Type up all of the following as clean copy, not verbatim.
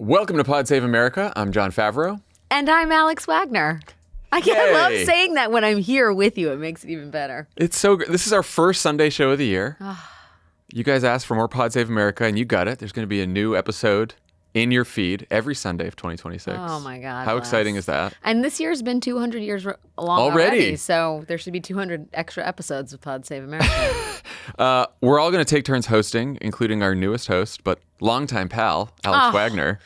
Welcome to Pod Save America. I'm John Favreau. And I'm Alex Wagner. I love saying that when I'm here with you. It makes it even better. It's so good. This is our first Sunday show of the year. You guys asked for more Pod Save America, and you got it. There's going to be a new episode in your feed every Sunday of 2026. Oh, my God. How exciting is that? And this year's been 200 years along already. So there should be 200 extra episodes of Pod Save America. We're all going to take turns hosting, including our newest host, but longtime pal, Alex Wagner.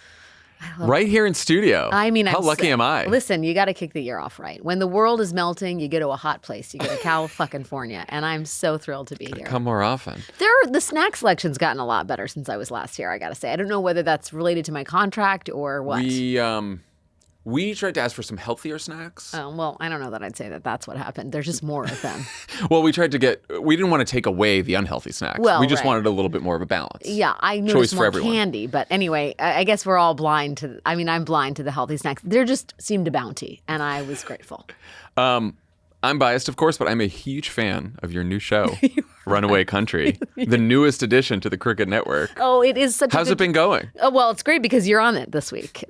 Right here in studio. I mean, how lucky am I? Listen, you got to kick the year off right. When the world is melting, you go to a hot place. You go to California, and I'm so thrilled to be here. Come more often. The snack selection's gotten a lot better since I was last here, I got to say. I don't know whether that's related to my contract or what. We tried to ask for some healthier snacks. Well, I don't know that I'd say that that's what happened. There's just more of them. Well, we didn't want to take away the unhealthy snacks. Well, we just right. wanted a little bit more of a balance. Yeah, I noticed Choice more for everyone. candy. But anyway, I guess we're all blind to, I'm blind to the healthy snacks. There just seemed a bounty, and I was grateful. I'm biased, of course, but I'm a huge fan of your new show, Runaway Country, the newest addition to the Cricket Network. Oh, it is such How's it been going? Oh, well, it's great because you're on it this week.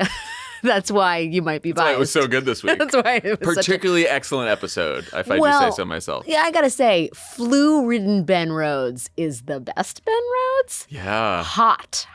That's why you might be biased. That's why it was so good this week. That's why it was particularly excellent episode, if I do say so myself. Yeah, I gotta say, flu-ridden Ben Rhodes is the best Ben Rhodes. Yeah. Hot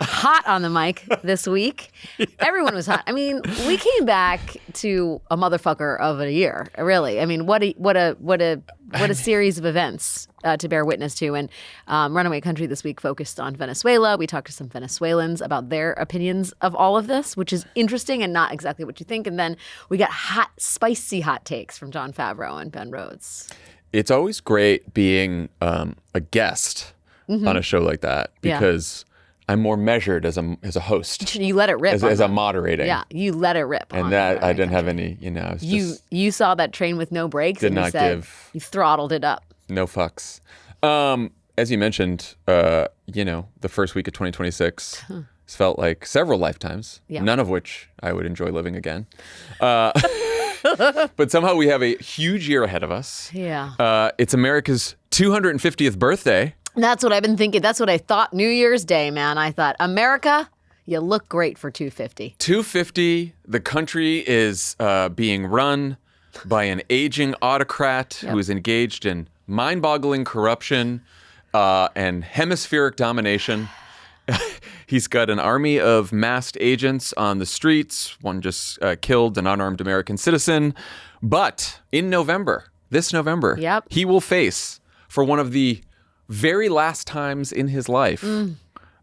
on the mic this week. Everyone was hot. I mean, we came back to a motherfucker of a year, really. I mean, what a series of events to bear witness to. And Runaway Country this week focused on Venezuela. We talked to some Venezuelans about their opinions of all of this, which is interesting and not exactly what you think. And then we got spicy hot takes from John Favreau and Ben Rhodes. It's always great being a guest on a show like that because I'm more measured as a host. You let it rip. As I'm moderating. Yeah, you let it rip. And that I didn't have any, You saw that train with no brakes and you said you throttled it up. No fucks. As you mentioned, the first week of 2026 felt like several lifetimes, none of which I would enjoy living again. But somehow we have a huge year ahead of us. Yeah. It's America's 250th birthday. That's what I've been thinking. That's what I thought New Year's Day, man. I thought, America, you look great for 250. 250. The country is being run by an aging autocrat who is engaged in mind-boggling corruption and hemispheric domination. He's got an army of masked agents on the streets. One just killed an unarmed American citizen. But in this November, he will face, for one of the very last times in his life, an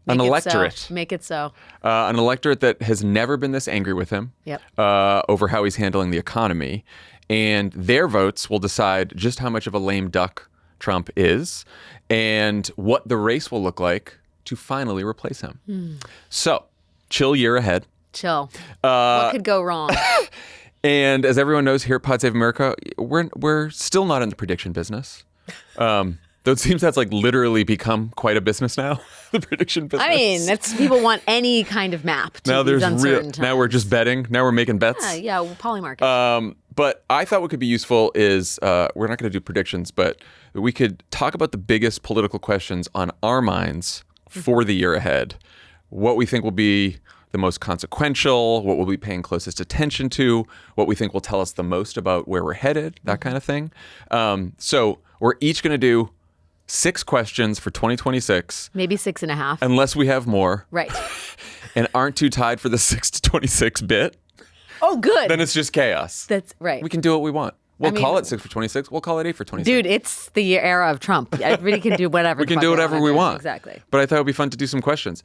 electorate. Make it so. An electorate that has never been this angry with him over how he's handling the economy. And their votes will decide just how much of a lame duck Trump is and what the race will look like to finally replace him. So, chill year ahead. Chill. What could go wrong? And as everyone knows here at Pod Save America, we're still not in the prediction business. Though it seems that's like literally become quite a business now, the prediction business. I mean, people want any kind of map to these uncertain times. Now we're just betting. Now we're making bets. Yeah, polymarket. But I thought what could be useful is, we're not going to do predictions, but we could talk about the biggest political questions on our minds for the year ahead. What we think will be the most consequential, what we'll be paying closest attention to, what we think will tell us the most about where we're headed, that kind of thing. So we're each going to do 6 questions for 2026. Maybe 6.5. Unless we have more. Right. And aren't too tied for the 6 to 26 bit. Oh, good. Then it's just chaos. That's right. We can do what we want. We'll call it 6 for 26. We'll call it 8 for 26. Dude, it's the era of Trump. Everybody can do whatever. We can do whatever we want. Exactly. But I thought it would be fun to do some questions.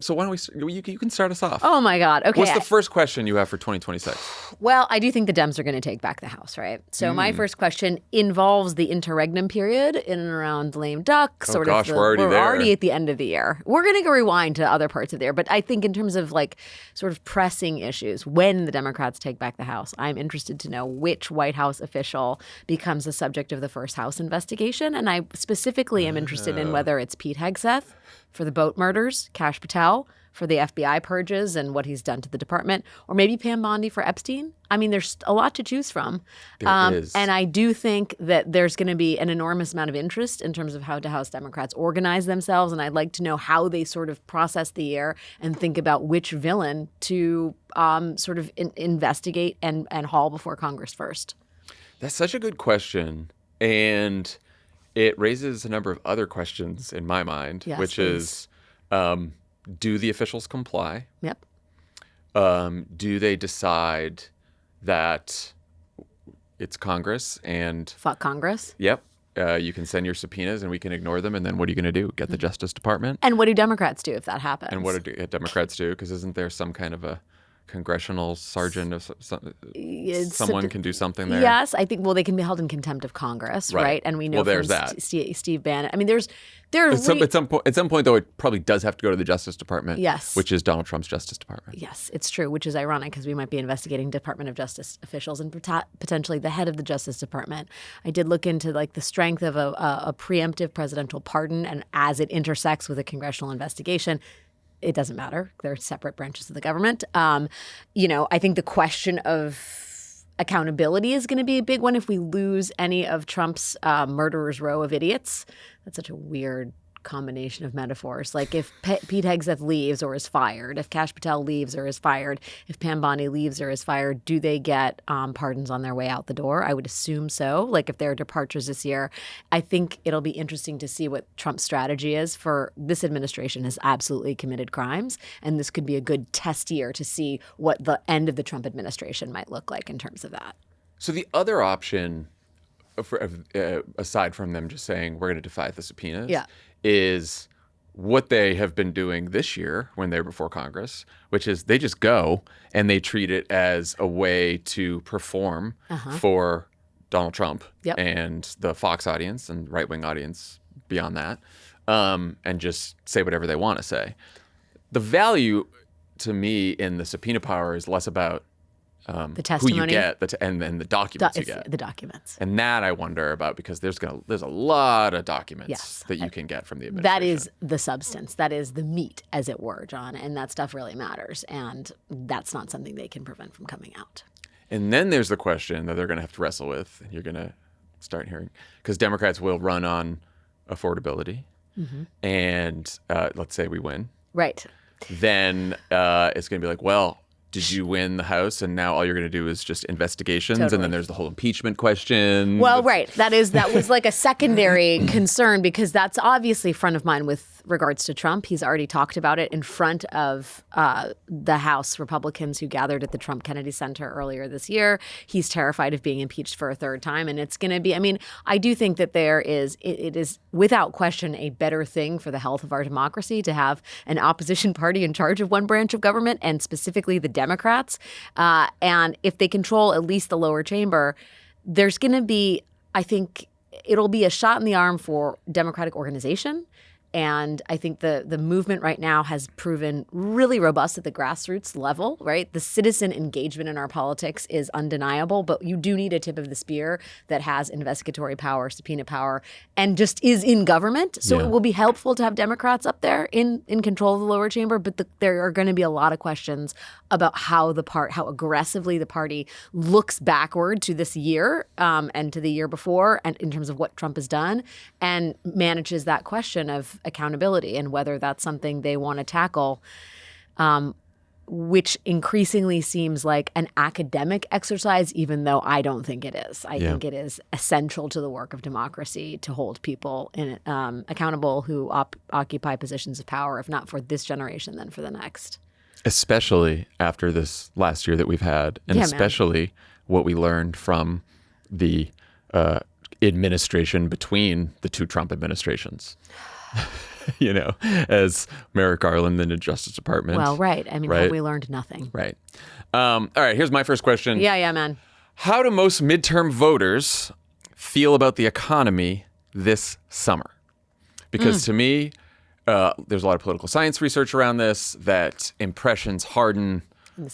So why don't you can start us off. Oh, my God. Okay. What's the first question you have for 2026? Well, I do think the Dems are going to take back the House, right? So my first question involves the interregnum period in and around lame duck. We're already at the end of the year. We're going to go rewind to other parts of the year. But I think in terms of like sort of pressing issues, when the Democrats take back the House, I'm interested to know which White House official becomes the subject of the first House investigation. And I specifically am interested in whether it's Pete Hegseth for the boat murders, Kash Patel for the FBI purges and what he's done to the department, or maybe Pam Bondi for Epstein. I mean, there's a lot to choose from. There is. And I do think that there's going to be an enormous amount of interest in terms of how House Democrats organize themselves. And I'd like to know how they sort of process the year and think about which villain to sort of investigate and haul before Congress first. That's such a good question. And it raises a number of other questions in my mind, Yes, which please. is, do the officials comply? Yep. Do they decide that it's Congress and Fuck Congress. yep, you can send your subpoenas and we can ignore them, and then what are you going to do? Get the Justice Department? And what do Democrats do if that happens? And what do Democrats do? Because isn't there some kind of a congressional sergeant of someone can do something there? Yes, I think. Well, they can be held in contempt of Congress, right? And we know Well, there's from that. Steve Bannon. I mean, there's At some point, though, it probably does have to go to the Justice Department. Yes. Which is Donald Trump's Justice Department. Yes, it's true, which is ironic because we might be investigating Department of Justice officials and potentially the head of the Justice Department. I did look into like the strength of a preemptive presidential pardon, and as it intersects with a congressional investigation, it doesn't matter. They're separate branches of the government. I think the question of accountability is going to be a big one if we lose any of Trump's murderer's row of idiots. That's such a weird combination of metaphors. Like if Pete Hegseth leaves or is fired, if Kash Patel leaves or is fired, if Pam Bondi leaves or is fired, do they get pardons on their way out the door? I would assume so. Like if there are departures this year, I think it'll be interesting to see what Trump's strategy is. For this administration has absolutely committed crimes, and this could be a good test year to see what the end of the Trump administration might look like in terms of that. So the other option, aside from them just saying we're going to defy the subpoenas, is what they have been doing this year when they were before Congress, which is they just go and they treat it as a way to perform for Donald Trump and the Fox audience and right-wing audience beyond that, and just say whatever they want to say. The value to me in the subpoena power is less about the testimony, who you get, and then the documents you get. The documents. And that I wonder about, because there's a lot of documents that you can get from the administration. That is the substance. That is the meat, as it were, John. And that stuff really matters. And that's not something they can prevent from coming out. And then there's the question that they're going to have to wrestle with, and you're going to start hearing, because Democrats will run on affordability. And let's say we win. Right. Then it's going to be like, well, did you win the House, and now all you're going to do is just investigations? Totally. And then there's the whole impeachment question. Well, right. That was like a secondary concern, because that's obviously front of mind with regards to Trump. He's already talked about it in front of the House Republicans who gathered at the Trump Kennedy Center earlier this year. He's terrified of being impeached for a third time. And it's going to be, I mean, I do think that it is without question a better thing for the health of our democracy to have an opposition party in charge of one branch of government, and specifically the Democrats. And if they control at least the lower chamber, there's going to be, I think, it'll be a shot in the arm for democratic organization. And I think the movement right now has proven really robust at the grassroots level, right? The citizen engagement in our politics is undeniable, but you do need a tip of the spear that has investigatory power, subpoena power, and just is in government. So it will be helpful to have Democrats up there in control of the lower chamber, but there are going to be a lot of questions about how aggressively the party looks backward to this year and to the year before, and in terms of what Trump has done, and manages that question of accountability and whether that's something they want to tackle, which increasingly seems like an academic exercise, even though I don't think it is. I think it is essential to the work of democracy to hold people accountable who occupy positions of power, if not for this generation, then for the next. Especially after this last year that we've had, and especially what we learned from the administration between the two Trump administrations. As Merrick Garland in the Justice Department. Well, right. I mean, have we learned nothing? Right. All right, here's my first question. Yeah, man. How do most midterm voters feel about the economy this summer? Because to me, there's a lot of political science research around this, that impressions harden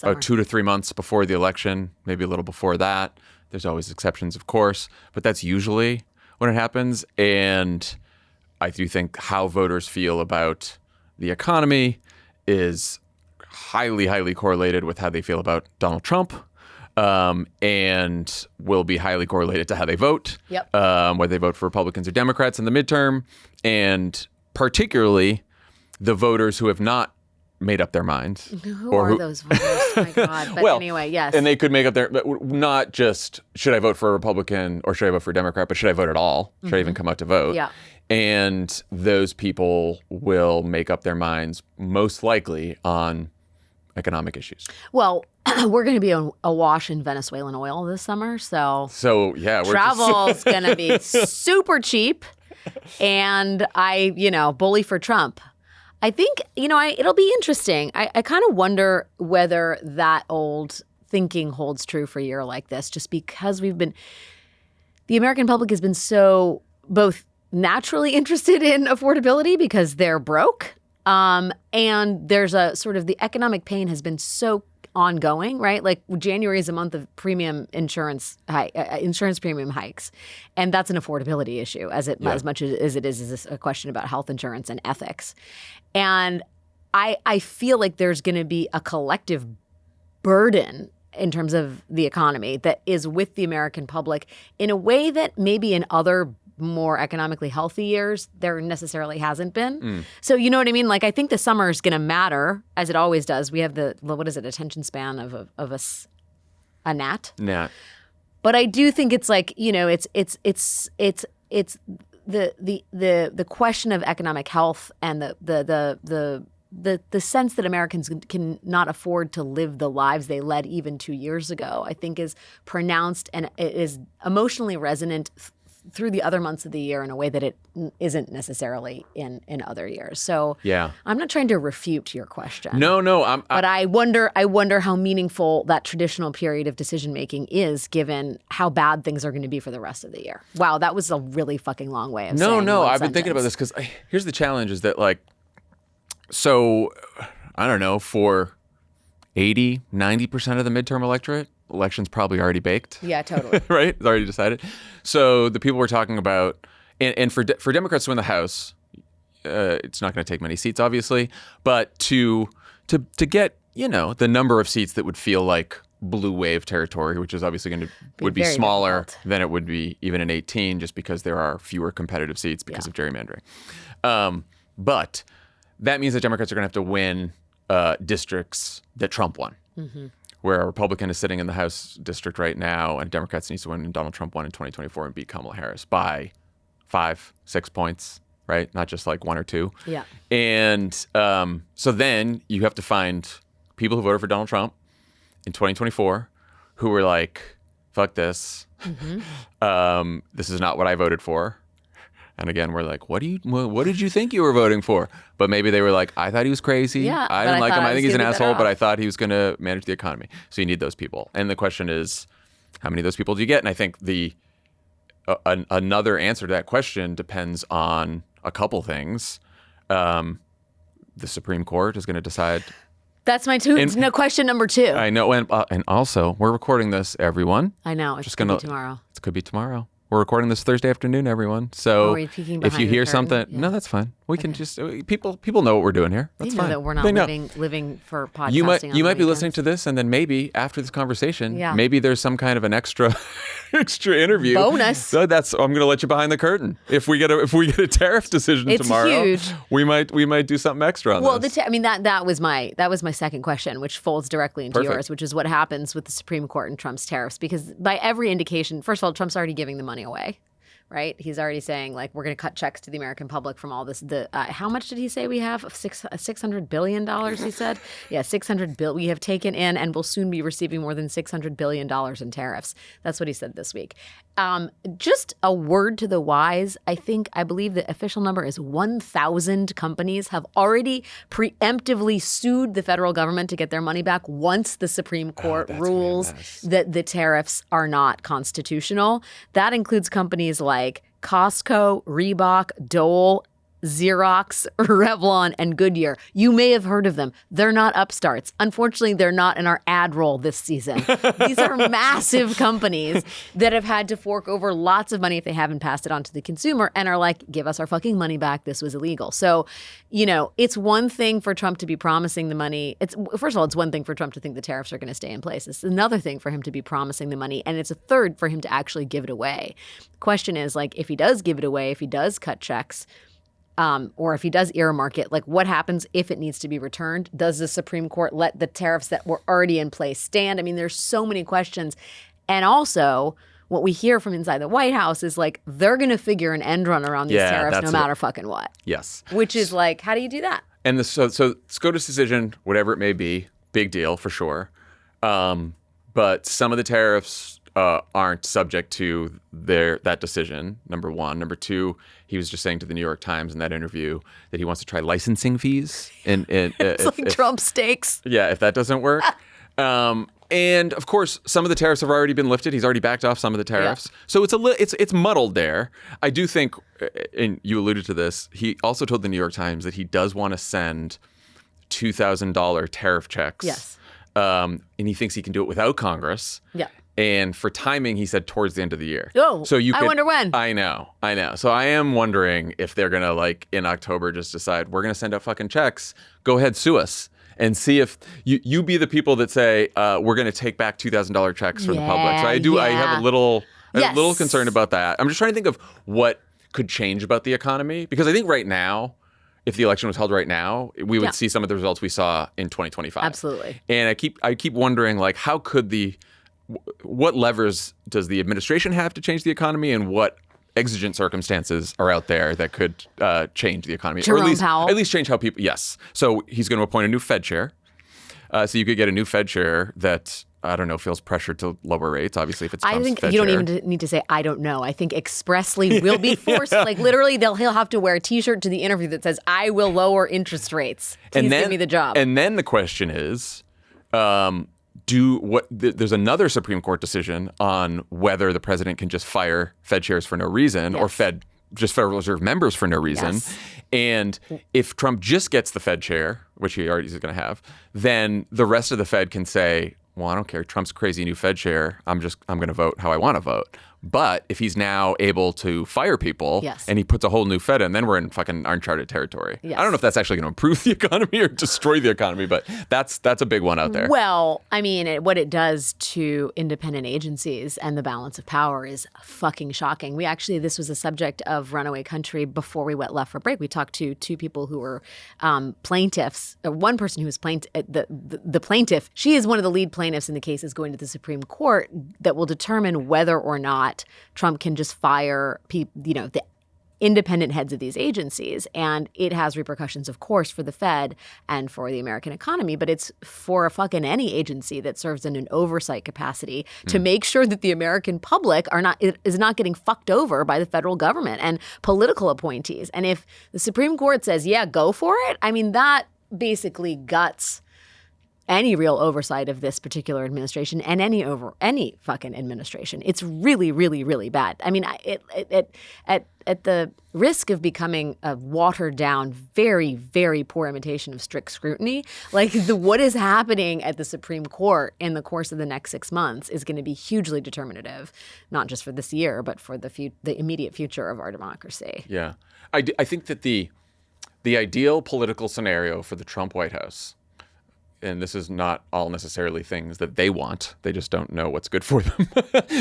2 to 3 months before the election, maybe a little before that. There's always exceptions, of course, but that's usually when it happens. And I do think how voters feel about the economy is highly, highly correlated with how they feel about Donald Trump, and will be highly correlated to how they vote, whether they vote for Republicans or Democrats in the midterm, and particularly the voters who have not made up their minds. Who are those voters? Oh my God. But anyway, yes. And they could make up their, but not just should I vote for a Republican or should I vote for a Democrat, but should I vote at all? Should I even come out to vote? Yeah. And those people will make up their minds most likely on economic issues. Well, we're going to be awash in Venezuelan oil this summer, so yeah, travel's going to be super cheap, and bully for Trump. I think, it'll be interesting. I kind of wonder whether that old thinking holds true for a year like this, just because the American public has been so both naturally interested in affordability because they're broke, and there's a sort of the economic pain has been so ongoing, right? Like January is a month of premium insurance premium hikes, and that's an affordability issue as much as it is a question about health insurance and ethics. And I feel like there's going to be a collective burden in terms of the economy that is with the American public in a way that maybe in other more economically healthy years there necessarily hasn't been. So you know what I mean? Like I think the summer is going to matter as it always does. We have attention span of a gnat. Gnat. But I do think it's like, it's the question of economic health and the sense that Americans can not afford to live the lives they led even 2 years ago, I think is pronounced and it is emotionally resonant through the other months of the year in a way that it isn't necessarily in other years. So yeah, I'm not trying to refute your question. No. But I wonder how meaningful that traditional period of decision making is, given how bad things are going to be for the rest of the year. Wow, that was a really fucking long way of saying No. one I've been thinking about this because here's the challenge: is that I don't know, for 80, 90% of the midterm election's probably already baked. Yeah, totally. Right? It's already decided. So the people we're talking about, and for Democrats to win the House, it's not going to take many seats, obviously, but to get, the number of seats that would feel like blue wave territory, which is obviously would be smaller than it would be even in 18, just because there are fewer competitive seats because of gerrymandering. But that means that Democrats are going to have to win districts that Trump won. Mm-hmm. Where a Republican is sitting in the House district right now, and Democrats needs to win, and Donald Trump won in 2024 and beat Kamala Harris by 5-6 points, right? Not just like 1 or 2. Yeah. And so then you have to find people who voted for Donald Trump in 2024 who were like, fuck this. Mm-hmm. This is not what I voted for. And again, we're like, what did you think you were voting for? But maybe they were like, I thought he was crazy. Yeah, I didn't like him. I think he's an asshole, but I thought he was going to manage the economy. So you need those people. And the question is, how many of those people do you get? And I think another answer to that question depends on a couple things. The Supreme Court is going to decide. That's my question number 2. I know. And also, we're recording this, everyone. I know. It could be tomorrow. It could be tomorrow. We're recording this Thursday afternoon, everyone. So if you hear something, no, that's fine. We can just people know what we're doing here. That's fine. They know that we're not living for podcasting. You might be listening to this, and then maybe after this conversation, maybe there's some kind of an extra interview bonus. So I'm going to let you behind the curtain. If we get a tariff decision tomorrow, huge. we might do something extra on this. That was my second question, which folds directly into yours, which is what happens with the Supreme Court and Trump's tariffs. Because by every indication, first of all, Trump's already giving the money away. Right? He's already saying, like, we're going to cut checks to the American public from all this. How much did he say we have? $600 billion, he said? Yeah, $600 billion we have taken in and will soon be receiving more than $600 billion in tariffs. That's what he said this week. Just a word to the wise, I believe the official number is 1,000 companies have already preemptively sued the federal government to get their money back once the Supreme Court rules that the tariffs are not constitutional. That includes companies like Costco, Reebok, Dole, Xerox, Revlon, and Goodyear. You may have heard of them. They're not upstarts. Unfortunately, they're not in our ad roll this season. These are massive companies that have had to fork over lots of money if they haven't passed it on to the consumer and are like, give us our fucking money back. This was illegal. So, it's one thing for Trump to be promising the money. First of all, it's one thing for Trump to think the tariffs are going to stay in place. It's another thing for him to be promising the money. And it's a third for him to actually give it away. Question is, if he does give it away, if he does cut checks, or if he does earmark it, what happens if it needs to be returned? Does the Supreme Court let the tariffs that were already in place stand? I mean, there's so many questions. And also, what we hear from inside the White House is they're going to figure an end run around these tariffs no matter fucking what. Yes. Which is how do you do that? And so SCOTUS decision, whatever it may be, big deal for sure. But some of the tariffs aren't subject to that decision, number one. Number two, he was just saying to the New York Times in that interview that he wants to try licensing fees. It's Trump stakes. Yeah, if that doesn't work. And of course, some of the tariffs have already been lifted. He's already backed off some of the tariffs. Yeah. So it's muddled there. I do think, and you alluded to this, he also told the New York Times that he does want to send $2,000 tariff checks. Yes. And he thinks he can do it without Congress. Yeah. And for timing, he said towards the end of the year. Oh, so I wonder when. I know. So I am wondering if they're going to, in October, just decide, we're going to send out fucking checks. Go ahead, sue us. And see if you be the people that say, we're going to take back $2,000 checks from the public. So I have a little concern about that. I'm just trying to think of what could change about the economy. Because I think right now, if the election was held right now, we would see some of the results we saw in 2025. Absolutely. And I keep wondering, how could what levers does the administration have to change the economy, and what exigent circumstances are out there that could change the economy, Jerome or Powell. at least change how people. Yes. So he's going to appoint a new Fed chair. So you could get a new Fed chair that, I don't know, feels pressure to lower rates. Obviously, if it's Trump's I think Fed you don't chair. even need to say I don't know. I think expressly will be forced. Literally, he'll have to wear a T-shirt to the interview that says I will lower interest rates. Please give me the job. And then the question is. There's another Supreme Court decision on whether the president can just fire Fed chairs for no reason, or Federal Reserve members for no reason. Yes. And if Trump just gets the Fed chair, which he already is going to have, then the rest of the Fed can say, well, I don't care. Trump's crazy new Fed chair. I'm going to vote how I want to vote. But if he's now able to fire people and he puts a whole new Fed in, then we're in fucking uncharted territory. Yes. I don't know if that's actually going to improve the economy or destroy the economy, but that's a big one out there. Well, I mean, what it does to independent agencies and the balance of power is fucking shocking. this was a subject of Runaway Country before we left for break. We talked to two people who were plaintiffs. One person who was the plaintiff. She is one of the lead plaintiffs in the cases going to the Supreme Court that will determine whether or not Trump can just fire the independent heads of these agencies. And it has repercussions, of course, for the Fed and for the American economy, but it's for fucking any agency that serves in an oversight capacity to make sure that the American public is not getting fucked over by the federal government and political appointees. And if the Supreme Court says, yeah, go for it, I mean, that basically guts any real oversight of this particular administration and any fucking administration. It's really, really, really bad. I mean, at the risk of becoming a watered down, very, very poor imitation of strict scrutiny, what is happening at the Supreme Court in the course of the next 6 months is going to be hugely determinative, not just for this year, but for the immediate future of our democracy. Yeah, I think that the ideal political scenario for the Trump White House, and this is not all necessarily things that they want. They just don't know what's good for them.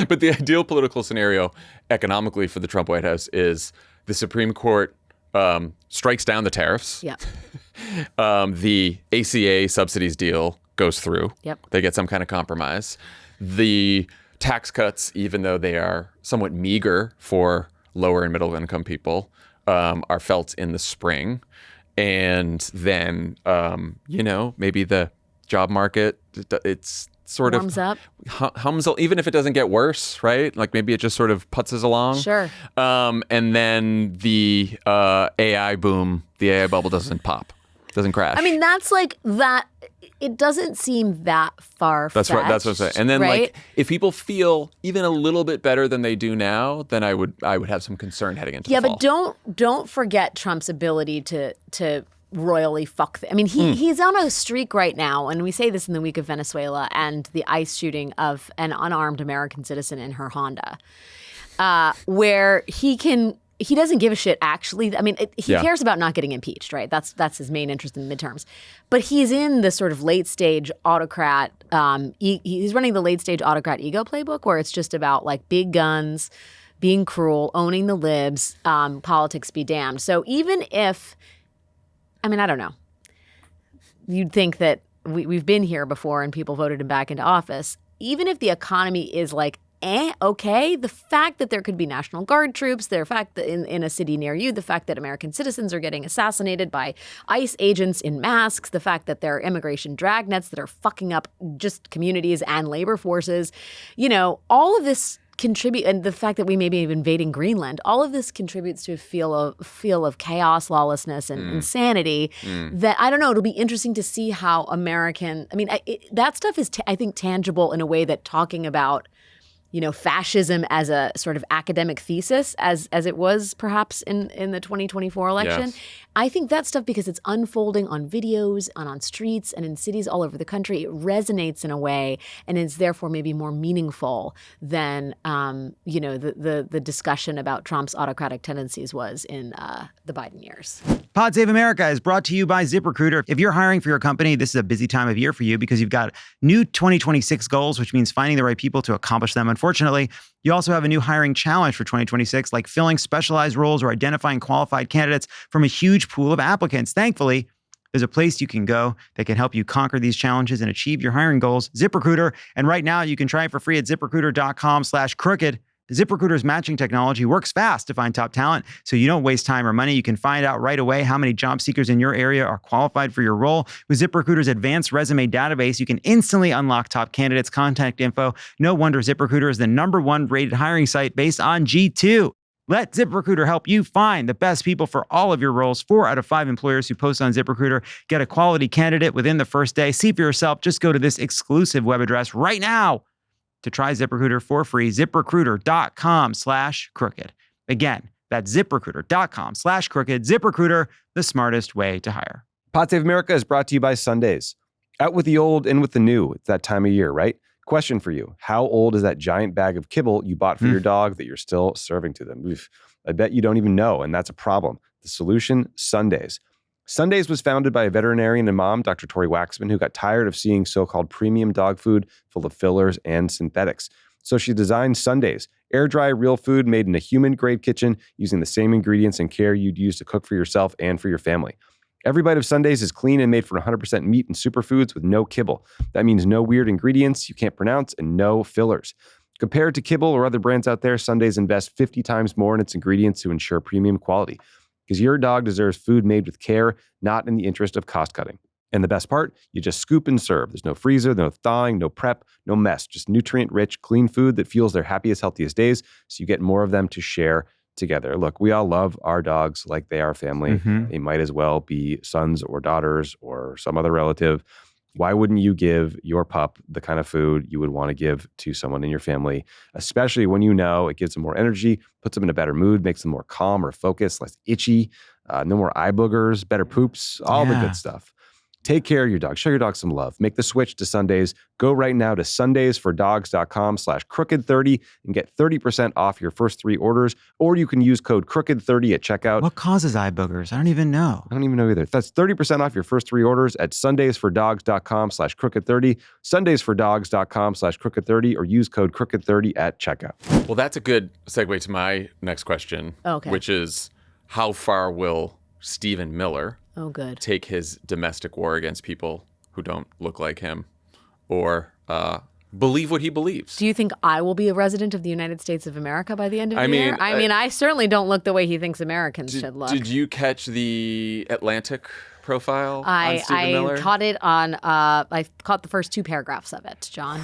But the ideal political scenario economically for the Trump White House is the Supreme Court strikes down the tariffs. Yep. The ACA subsidies deal goes through. Yep. They get some kind of compromise. The tax cuts, even though they are somewhat meager for lower and middle income people, are felt in the spring. And then, maybe the job market, it's sort warms of up. Hums, even if it doesn't get worse, right? Maybe it just sort of putzes along. Sure. And then the AI boom, the AI bubble doesn't pop. doesn't crash. I mean, that's like that. It doesn't seem that far-fetched. That's right. That's what I'm saying. And then, right? like, if people feel even a little bit better than they do now, then I would have some concern heading into the fall. But don't forget Trump's ability to royally fuck. I mean, he's on a streak right now, and we say this in the week of Venezuela and the ICE shooting of an unarmed American citizen in her Honda, where he doesn't give a shit, actually. I mean, he cares about not getting impeached, right? That's his main interest in the midterms. But he's in this sort of late-stage autocrat, he's running the late-stage autocrat ego playbook where it's just about, like, big guns, being cruel, owning the libs, politics be damned. So even if, I mean, I don't know. You'd think that we've been here before and people voted him back into office. Even if the economy is, like, okay, the fact that there could be National Guard troops, the fact that in a city near you, the fact that American citizens are getting assassinated by ICE agents in masks, the fact that there are immigration dragnets that are fucking up just communities and labor forces, all of this contribute, and the fact that we may be invading Greenland, all of this contributes to a feel of chaos, lawlessness, and insanity that, I don't know, it'll be interesting to see how that stuff is, I think, tangible in a way that talking about fascism as a sort of academic thesis, as it was perhaps in the 2024 election. Yes. I think that stuff, because it's unfolding on videos and on streets and in cities all over the country, it resonates in a way and is therefore maybe more meaningful than the discussion about Trump's autocratic tendencies was in the Biden years. Pod Save America is brought to you by ZipRecruiter. If you're hiring for your company, this is a busy time of year for you because you've got new 2026 goals, which means finding the right people to accomplish them. Unfortunately, you also have a new hiring challenge for 2026, like filling specialized roles or identifying qualified candidates from a huge pool of applicants. Thankfully, there's a place you can go that can help you conquer these challenges and achieve your hiring goals, ZipRecruiter. And right now, you can try it for free at ZipRecruiter.com/crooked. ZipRecruiter's matching technology works fast to find top talent, so you don't waste time or money. You can find out right away how many job seekers in your area are qualified for your role. With ZipRecruiter's advanced resume database, you can instantly unlock top candidates' contact info. No wonder ZipRecruiter is the #1 rated hiring site based on G2. Let ZipRecruiter help you find the best people for all of your roles. 4 out of 5 employers who post on ZipRecruiter get a quality candidate within the first day. See for yourself. Just go to this exclusive web address right now to try ZipRecruiter for free. ZipRecruiter.com/crooked. Again, that's ZipRecruiter.com/crooked. ZipRecruiter, the smartest way to hire. Pod Save America is brought to you by Sundays. Out with the old, in with the new. It's that time of year, right? Question for you. How old is that giant bag of kibble you bought for your dog that you're still serving to them? Oof, I bet you don't even know, and that's a problem. The solution, Sundays. Sundays was founded by a veterinarian and mom, Dr. Tori Waxman, who got tired of seeing so-called premium dog food full of fillers and synthetics. So she designed Sundays, air-dry real food made in a human-grade kitchen using the same ingredients and care you'd use to cook for yourself and for your family. Every bite of Sundays is clean and made from 100% meat and superfoods with no kibble. That means no weird ingredients you can't pronounce and no fillers. Compared to kibble or other brands out there, Sundays invest 50 times more in its ingredients to ensure premium quality. Because your dog deserves food made with care, not in the interest of cost cutting. And the best part, you just scoop and serve. There's no freezer, no thawing, no prep, no mess. Just nutrient-rich, clean food that fuels their happiest, healthiest days, so you get more of them to share together. Look, we all love our dogs like they are family. They might as well be sons or daughters or some other relative. Why wouldn't you give your pup the kind of food you would want to give to someone in your family, especially when you know it gives them more energy, puts them in a better mood, makes them more calm or focused, less itchy, no more eye boogers, better poops, all the good stuff. Take care of your dog. Show your dog some love. Make the switch to Sundays. Go right now to sundaysfordogs.com/crooked30 and get 30% off your first 3 orders, or you can use code crooked30 at checkout. What causes eye boogers? I don't even know. I don't even know either. That's 30% off your first 3 orders at sundaysfordogs.com/crooked30, sundaysfordogs.com/crooked30, or use code crooked30 at checkout. Well, that's a good segue to my next question, which is how far will Stephen Miller take his domestic war against people who don't look like him or believe what he believes? Do you think I will be a resident of the United States of America by the end of the year? I mean, I certainly don't look the way he thinks Americans should look. Did you catch the Atlantic profile on Stephen Miller? I caught it on, I caught the first 2 paragraphs of it, John.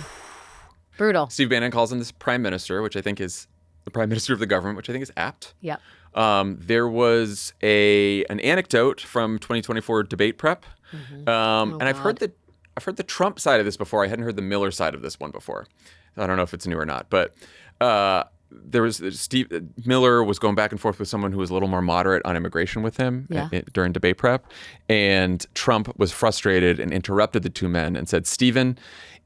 Brutal. Steve Bannon calls him this prime minister, which I think is the prime minister of the government, which I think is apt. Yep. there was an anecdote from 2024 debate prep, and I've heard the Trump side of this before. I hadn't heard the Miller side of this one before. I don't know if it's new or not, but there was Steve Miller was going back and forth with someone who was a little more moderate on immigration with him during debate prep, and Trump was frustrated and interrupted the two men and said, "Stephen,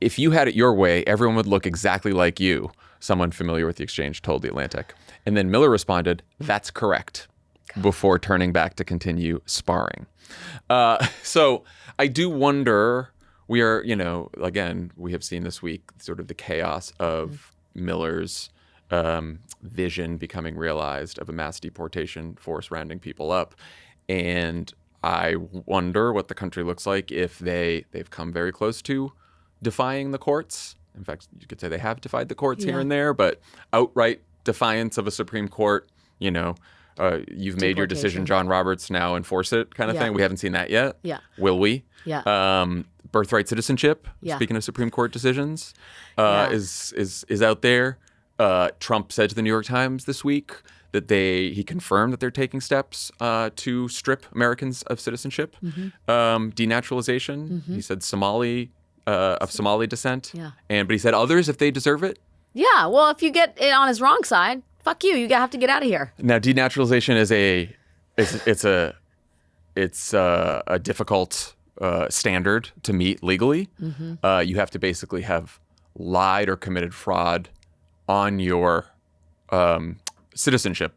if you had it your way, everyone would look exactly like you." Someone familiar with the exchange told The Atlantic. And then Miller responded, "That's correct," before turning back to continue sparring. So I do wonder, we are, again, we have seen this week sort of the chaos of Miller's vision becoming realized of a mass deportation force rounding people up. And I wonder what the country looks like if they've come very close to defying the courts. In fact, you could say they have defied the courts here and there, but outright defiance of a Supreme Court, you've made your decision, John Roberts, now enforce it kind of thing. We haven't seen that yet. Yeah. Will we? Yeah. Birthright citizenship, speaking of Supreme Court decisions, is out there. Trump said to the New York Times this week that he confirmed that they're taking steps to strip Americans of citizenship. Denaturalization. He said of Somali descent. But he said others if they deserve it. Yeah, well, if you get it on his wrong side, fuck you. You have to get out of here. Now, denaturalization is a difficult standard to meet legally. You have to basically have lied or committed fraud on your citizenship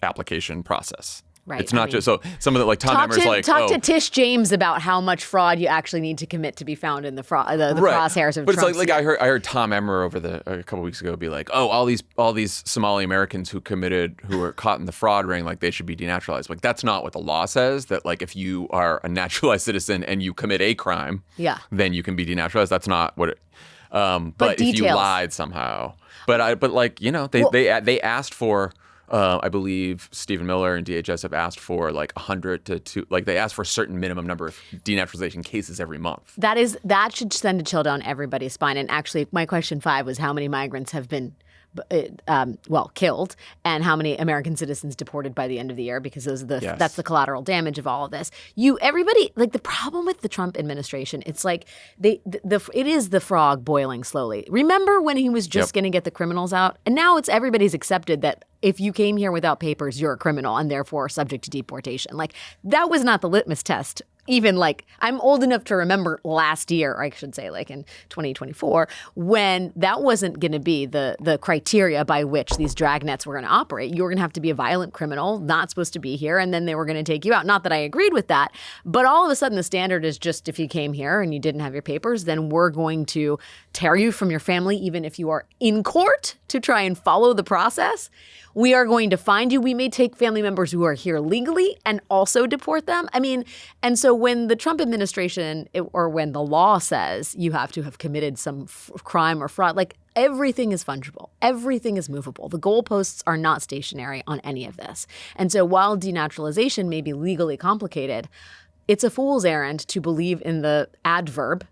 application process. Right. It's not just so some of the Tom Emmer's talk to Tish James about how much fraud you actually need to commit to be found in the crosshairs of Trump. But it's like I heard Tom Emmer over a couple weeks ago be like, oh, all these Somali Americans who were caught in the fraud ring, like they should be denaturalized. Like that's not what the law says. That like if you are a naturalized citizen and you commit a crime, then you can be denaturalized. That's not what it. But if you lied somehow, they asked for. I believe Stephen Miller and DHS have asked for like 100 to 2, like they asked for a certain minimum number of denaturalization cases every month. That should send a chill down everybody's spine. And actually, my question 5 was how many migrants have been killed, and how many American citizens deported by the end of the year, because that's the collateral damage of all of this. Everybody, like the problem with the Trump administration, it's like it is the frog boiling slowly. Remember when he was just going to get the criminals out, and now it's everybody's accepted that if you came here without papers, you're a criminal and therefore subject to deportation. Like that was not the litmus test. Even like I'm old enough to remember last year, or I should say like in 2024, when that wasn't going to be the criteria by which these dragnets were going to operate. You were going to have to be a violent criminal, not supposed to be here, and then they were going to take you out. Not that I agreed with that, but all of a sudden the standard is just if you came here and you didn't have your papers, then we're going to tear you from your family, even if you are in court to try and follow the process. We are going to find you. We may take family members who are here legally and also deport them. I mean, and so when the Trump administration or when the law says you have to have committed some crime or fraud, like everything is fungible. Everything is movable. The goalposts are not stationary on any of this. And so while denaturalization may be legally complicated, it's a fool's errand to believe in the adverb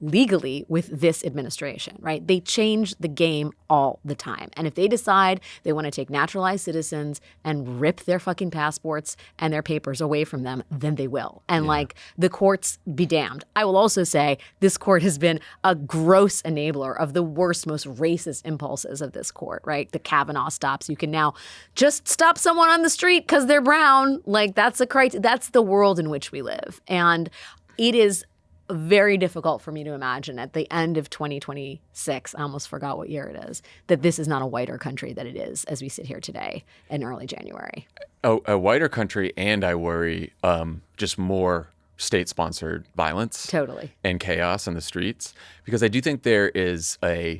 legally with this administration, right? They change the game all the time. And if they decide they want to take naturalized citizens and rip their fucking passports and their papers away from them, then they will. And like the courts be damned. I will also say this court has been a gross enabler of the worst, most racist impulses of this court, right? The Kavanaugh stops. You can now just stop someone on the street because they're brown. Like that's the world in which we live. And it is very difficult for me to imagine at the end of 2026, I almost forgot what year it is, that this is not a whiter country than it is as we sit here today in early January. A whiter country, and I worry just more state-sponsored violence. Totally. And chaos in the streets. Because I do think there is this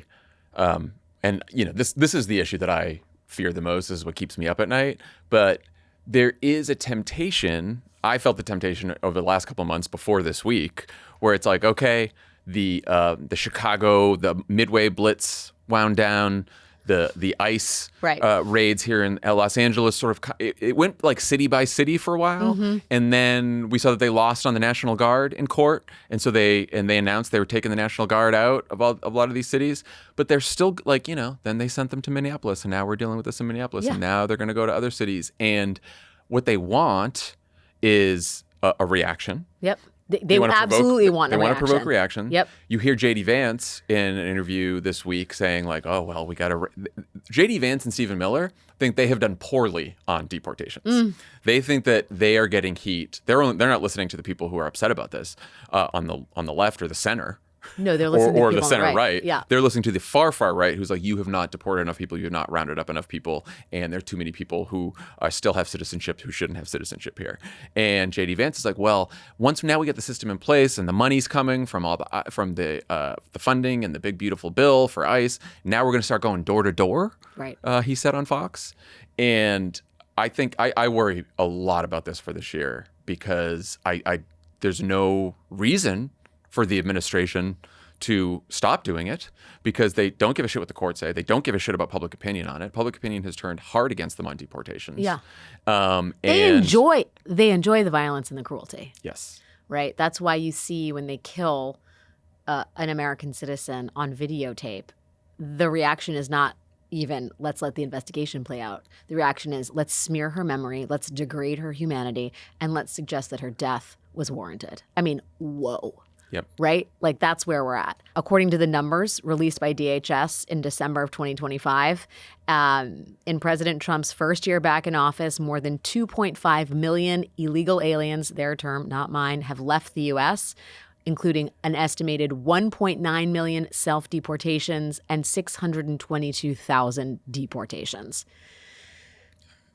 is the issue that I fear the most. This is what keeps me up at night. But there is a temptation. I felt the temptation over the last couple of months before this week, where it's like, okay, the Chicago, the Midway Blitz wound down, the ICE Right. raids here in Los Angeles. Sort of, it went like city by city for a while, and then we saw that they lost on the National Guard in court, and so they announced they were taking the National Guard out of a lot of these cities. But they're still like, then they sent them to Minneapolis, and now we're dealing with this in Minneapolis, and now they're going to go to other cities. And what they want is a reaction. Yep. They wanna absolutely want a They reaction. want to provoke reaction. Yep. You hear J.D. Vance in an interview this week saying like, oh, well, we got to... J.D. Vance and Stephen Miller think they have done poorly on deportations. They think that they are getting heat. They're not listening to the people who are upset about this on the left or the center. No, they're listening to or people the on center right. Yeah. They're listening to the far right, who's like, you have not deported enough people, you have not rounded up enough people, and there are too many people who still have citizenship who shouldn't have citizenship here. And J.D. Vance is like, well, once now we get the system in place and the money's coming from the funding and the big beautiful bill for ICE, now we're going to start going door to door. Right. He said on Fox, and I think I worry a lot about this for this year because I there's no reason for the administration to stop doing it because they don't give a shit what the courts say. They don't give a shit about public opinion on it. Public opinion has turned hard against them on deportations. Yeah. And They enjoy the violence and the cruelty. Yes. Right. That's why you see when they kill an American citizen on videotape, the reaction is not even let's let the investigation play out. The reaction is let's smear her memory, let's degrade her humanity, and let's suggest that her death was warranted. I mean, whoa. Yep. Right? Like that's where we're at. According to the numbers released by DHS in December of 2025, in President Trump's first year back in office, more than 2.5 million illegal aliens, their term, not mine, have left the U.S., including an estimated 1.9 million self-deportations and 622,000 deportations.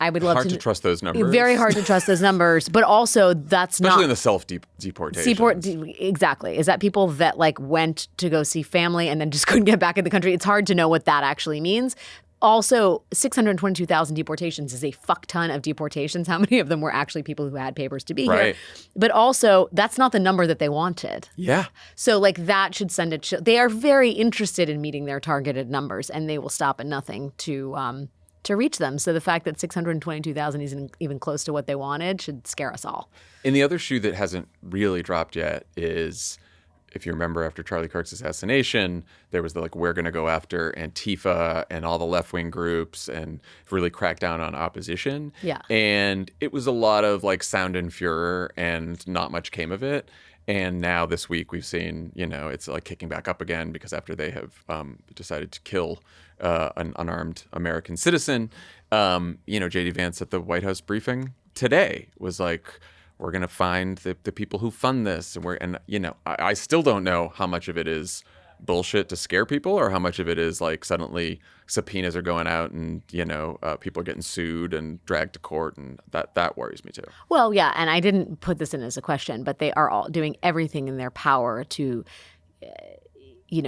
I would love hard to trust those numbers. Very hard to trust those numbers, but also that's especially not in the self-deportation. Exactly. Is that people that like went to go see family and then just couldn't get back in the country? It's hard to know what that actually means. Also, 622,000 deportations is a fuck ton of deportations. How many of them were actually people who had papers to be here? But also, that's not the number that they wanted. Yeah. So like that should send it. They are very interested in meeting their targeted numbers, and they will stop at nothing to reach them. So the fact that 622,000 isn't even close to what they wanted should scare us all. And the other shoe that hasn't really dropped yet is, if you remember, after Charlie Kirk's assassination, there was the like, we're going to go after Antifa and all the left-wing groups and really crack down on opposition. Yeah. And it was a lot of like sound and furor and not much came of it. And now this week we've seen, it's like kicking back up again because after they have decided to kill an unarmed American citizen, J.D. Vance at the White House briefing today was like, we're going to find the people who fund this. And I still don't know how much of it is bullshit to scare people or how much of it is like suddenly subpoenas are going out and, people are getting sued and dragged to court. And that worries me too. Well, yeah. And I didn't put this in as a question, but they are all doing everything in their power to,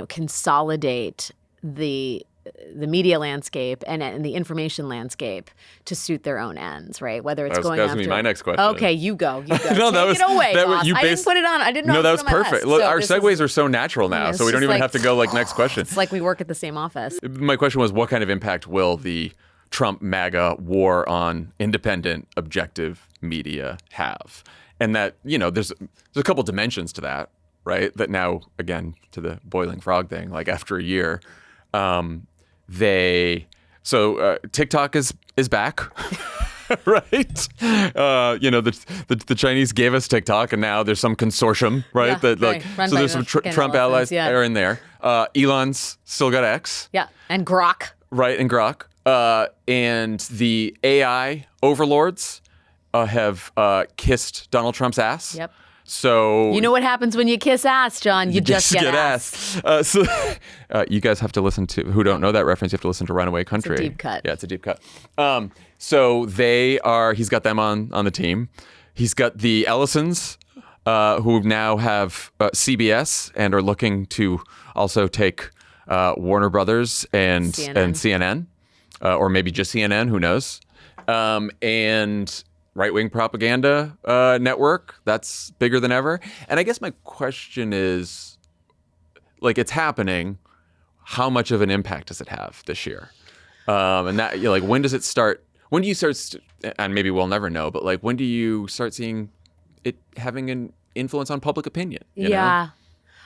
consolidate the media landscape and the information landscape to suit their own ends, right? Whether it's going after... That was my next question. Okay, you go. No, Take it away, boss. I didn't put it on. I didn't know. No, that was put it on my perfect. list. Look, So our this segues are so natural now, so we don't even have to go like next question. It's like we work at the same office. My question was, what kind of impact will the Trump MAGA war on independent, objective media have? And that, there's a couple dimensions to that, right? That now, again, to the boiling frog thing, like after a year, TikTok is back, right? The Chinese gave us TikTok, and now there's some consortium, right? Yeah, that like right. so there's some Trump allies yeah. are in there. Elon's still got X, Yeah, and Grok. right? And Grok, and the AI overlords have kissed Donald Trump's ass. Yep. So You know what happens when you kiss ass, John? You just get ass. You guys have to listen to, who don't know that reference, you have to listen to Runaway Country. It's a deep cut. Yeah, it's a deep cut. So he's got them on the team. He's got the Ellisons, who now have CBS and are looking to also take Warner Brothers and CNN, or maybe just CNN, who knows. And right-wing propaganda network, that's bigger than ever. And I guess my question is, like, it's happening, how much of an impact does it have this year? And that, like, when does it start? When do you start? And maybe we'll never know, but like, when do you start seeing it having an influence on public opinion? You know?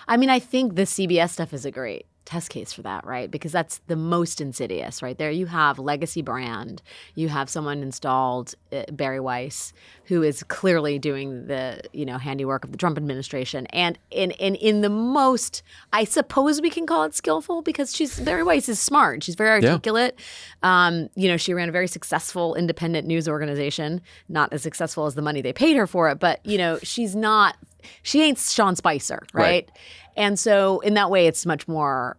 I mean, I think the CBS stuff is a great test case for that, right? Because that's the most insidious, right? There you have legacy brand. You have someone installed, Barry Weiss, who is clearly doing the, handiwork of the Trump administration. And in the most, I suppose we can call it skillful, because Barry Weiss is smart. She's very articulate. She ran a very successful independent news organization, not as successful as the money they paid her for it, but, she ain't Sean Spicer, right? And so in that way, it's much more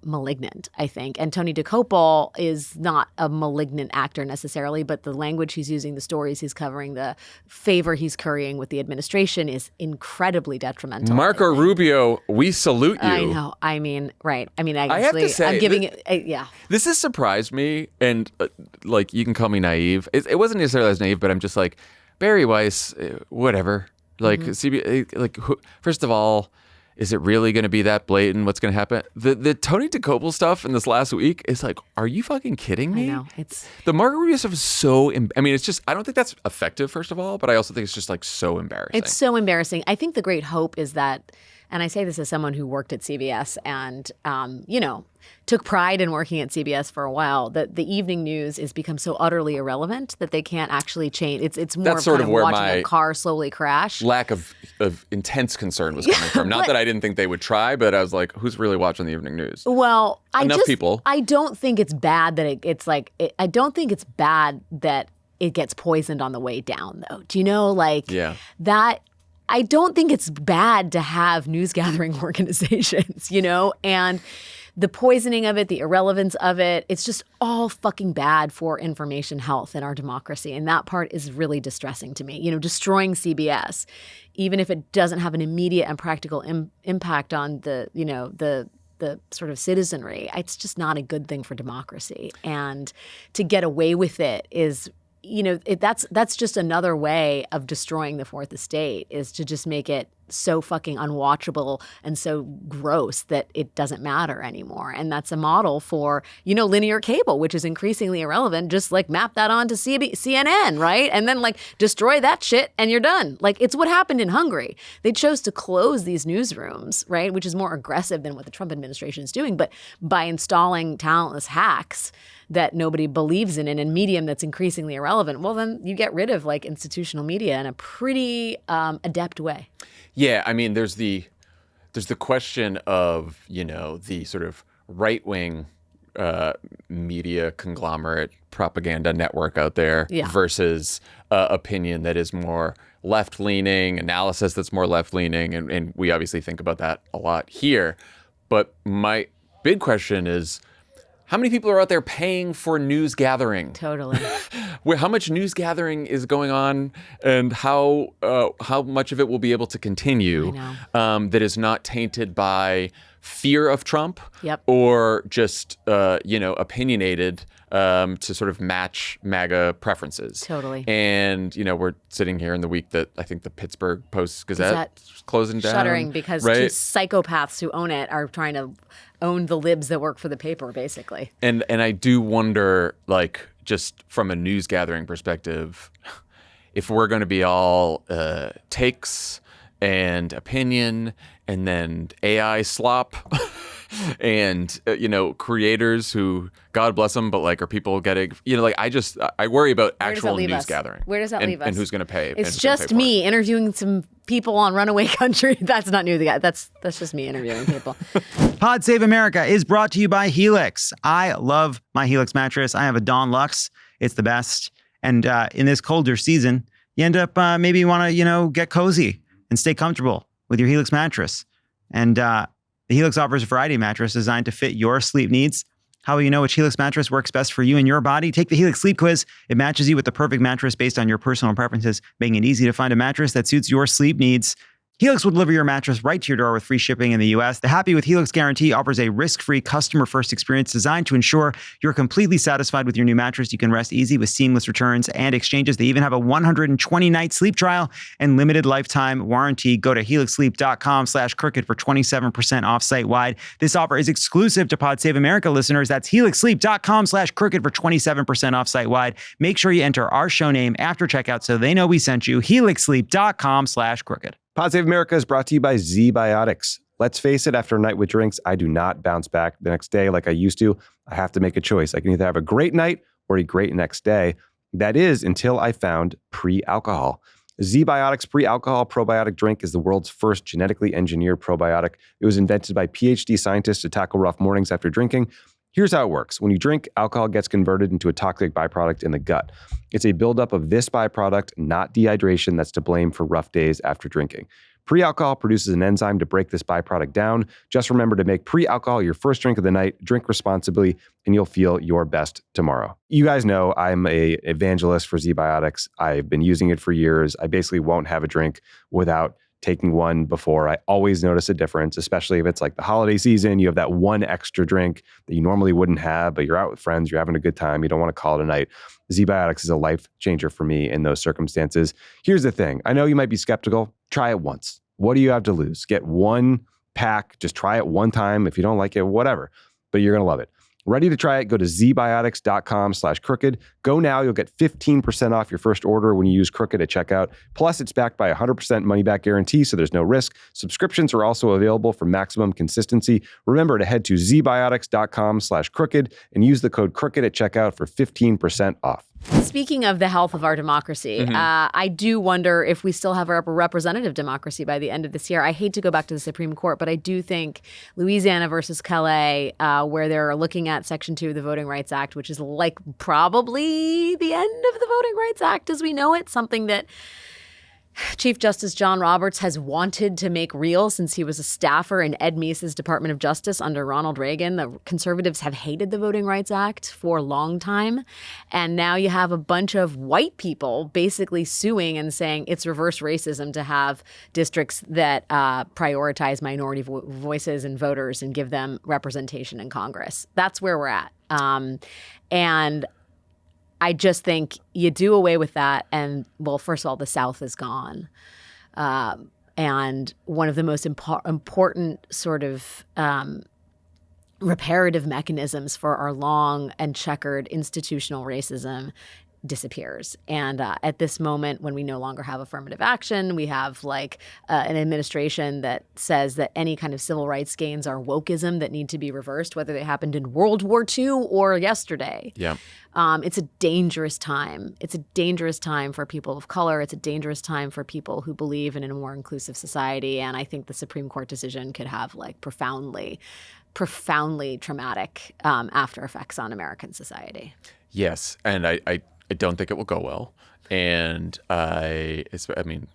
malignant, I think. And Tony DeCopel is not a malignant actor necessarily, but the language he's using, the stories he's covering, the favor he's currying with the administration is incredibly detrimental. Marco Rubio, we salute you. I know. I mean, right. I mean, I have to say, I'm giving it, This has surprised me, and like, you can call me naive. It wasn't necessarily as naive, but I'm just like, Barry Weiss, whatever. Like, first of all, is it really going to be that blatant? What's going to happen? The Tony DeCopel stuff in this last week is like, are you fucking kidding me? I know. It's the Marco Rubio stuff is so. It's just. I don't think that's effective. First of all, but I also think it's just like so embarrassing. It's so embarrassing. I think the great hope is that, and I say this as someone who worked at CBS and took pride in working at CBS for a while, that the evening news has become so utterly irrelevant that they can't actually change. It's more That's of sort kind of of where watching my a car slowly crash. lack of intense concern was coming from. Not that I didn't think they would try, but I was like, who's really watching the evening news? Well, people. I don't think it's bad that I don't think it's bad that it gets poisoned on the way down, though. Do you know, that? I don't think it's bad to have news gathering organizations, and the poisoning of it, the irrelevance of it, it's just all fucking bad for information health in our democracy. And that part is really distressing to me. Destroying CBS, even if it doesn't have an immediate and practical impact on the sort of citizenry, it's just not a good thing for democracy. And to get away with it is, that's just another way of destroying the Fourth Estate, is to just make it so fucking unwatchable and so gross that it doesn't matter anymore. And that's a model for, linear cable, which is increasingly irrelevant. Just map that onto CNN, right? And then destroy that shit and you're done. It's what happened in Hungary. They chose to close these newsrooms, right? Which is more aggressive than what the Trump administration is doing. But by installing talentless hacks that nobody believes in a medium that's increasingly irrelevant, well, then you get rid of institutional media in a pretty adept way. Yeah, there's the question of, the sort of right-wing media conglomerate propaganda network out there versus opinion that is more left-leaning, analysis that's more left-leaning, and we obviously think about that a lot here. But my big question is, how many people are out there paying for news gathering? Totally. How much news gathering is going on, and how much of it will be able to continue that is not tainted by fear of Trump or just opinionated to sort of match MAGA preferences. Totally. And we're sitting here in the week that I think the Pittsburgh Post-Gazette is closing down. Shuttering because two psychopaths who own it are trying to own the libs that work for the paper, basically. And I do wonder, just from a news gathering perspective, if we're going to be all takes and opinion and then AI slop and creators who, God bless them, but are people getting, I worry about actual news gathering. Where does that leave us? And who's going to pay? It's just me interviewing some people on Runaway Country. That's not new. That's just me interviewing people. Pod Save America is brought to you by Helix. I love my Helix mattress. I have a Dawn Luxe. It's the best. And in this colder season, you end up maybe you want to, get cozy and stay comfortable with your Helix mattress. And the Helix offers a variety of mattresses designed to fit your sleep needs. How will you know which Helix mattress works best for you and your body? Take the Helix Sleep Quiz. It matches you with the perfect mattress based on your personal preferences, making it easy to find a mattress that suits your sleep needs. Helix will deliver your mattress right to your door with free shipping in the U.S. The Happy with Helix guarantee offers a risk-free, customer-first experience designed to ensure you're completely satisfied with your new mattress. You can rest easy with seamless returns and exchanges. They even have a 120-night sleep trial and limited lifetime warranty. Go to helixsleep.com/crooked for 27% off site-wide. This offer is exclusive to Pod Save America listeners. That's helixsleep.com/crooked for 27% off site-wide. Make sure you enter our show name after checkout so they know we sent you. helixsleep.com/crooked. Pod Save America is brought to you by Z-Biotics. Let's face it, after a night with drinks, I do not bounce back the next day like I used to. I have to make a choice. I can either have a great night or a great next day. That is until I found pre-alcohol. Z-Biotics pre-alcohol probiotic drink is the world's first genetically engineered probiotic. It was invented by PhD scientists to tackle rough mornings after drinking. Here's how it works. When you drink, alcohol gets converted into a toxic byproduct in the gut. It's a buildup of this byproduct, not dehydration, that's to blame for rough days after drinking. Pre-alcohol produces an enzyme to break this byproduct down. Just remember to make pre-alcohol your first drink of the night, drink responsibly, and you'll feel your best tomorrow. You guys know I'm an evangelist for Z-Biotics. I've been using it for years. I basically won't have a drink without taking one before. I always notice a difference, especially if it's like the holiday season. You have that one extra drink that you normally wouldn't have, but you're out with friends, you're having a good time, you don't want to call it a night. Z-Biotics is a life changer for me in those circumstances. Here's the thing. I know you might be skeptical. Try it once. What do you have to lose? Get one pack. Just try it one time. If you don't like it, whatever. But you're going to love it. Ready to try it? Go to zbiotics.com/crooked. Go now. You'll get 15% off your first order when you use Crooked at checkout. Plus, it's backed by a 100% money-back guarantee, so there's no risk. Subscriptions are also available for maximum consistency. Remember to head to zbiotics.com/crooked and use the code Crooked at checkout for 15% off. Speaking of the health of our democracy, I do wonder if we still have a representative democracy by the end of this year. I hate to go back to the Supreme Court, but I do think Louisiana versus Calais, where they're looking at Section 2 of the Voting Rights Act, which is like probably the end of the Voting Rights Act as we know it, something that Chief Justice John Roberts has wanted to make real since he was a staffer in Ed Meese's Department of Justice under Ronald Reagan. The conservatives have hated the Voting Rights Act for a long time. And now you have a bunch of white people basically suing and saying it's reverse racism to have districts that prioritize minority voices and voters and give them representation in Congress. That's where we're at. And I just think you do away with that and, well, first of all, the South is gone. And one of the most important sort of reparative mechanisms for our long and checkered institutional racism disappears. And at this moment, when we no longer have affirmative action, we have like an administration that says that any kind of civil rights gains are wokeism that need to be reversed, whether they happened in World War II or yesterday. Yeah. It's a dangerous time. It's a dangerous time for people of color. It's a dangerous time for people who believe in a more inclusive society. And I think the Supreme Court decision could have like profoundly traumatic after effects on American society. Yes. And I don't think it will go well. And I mean,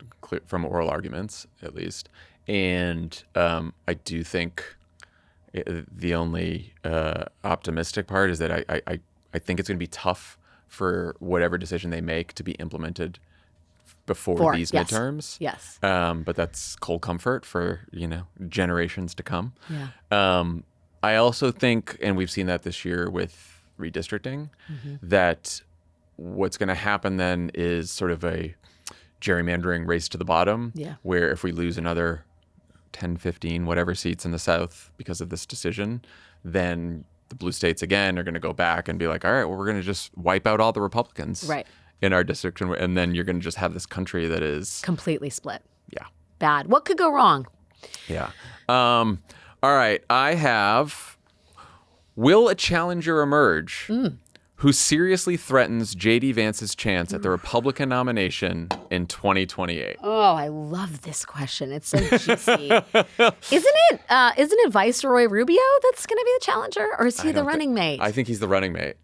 from oral arguments, at least. And I do think the only optimistic part is that I think it's going to be tough for whatever decision they make to be implemented before these midterms. Yes. But that's cold comfort for, generations to come. Yeah. I also think, and we've seen that this year with redistricting, that what's going to happen then is sort of a gerrymandering race to the bottom, where if we lose another 10, 15, whatever seats in the South because of this decision, then the blue states again are going to go back and be like, all right, well, we're going to just wipe out all the Republicans in our district. And then you're going to just have this country that is completely split. Yeah. Bad. What could go wrong? Yeah. All right. I have, will a challenger emerge who seriously threatens J.D. Vance's chance at the Republican nomination in 2028? Oh, I love this question. It's so juicy. Isn't it Viceroy Rubio that's going to be the challenger, or is he the running mate? I think he's the running mate.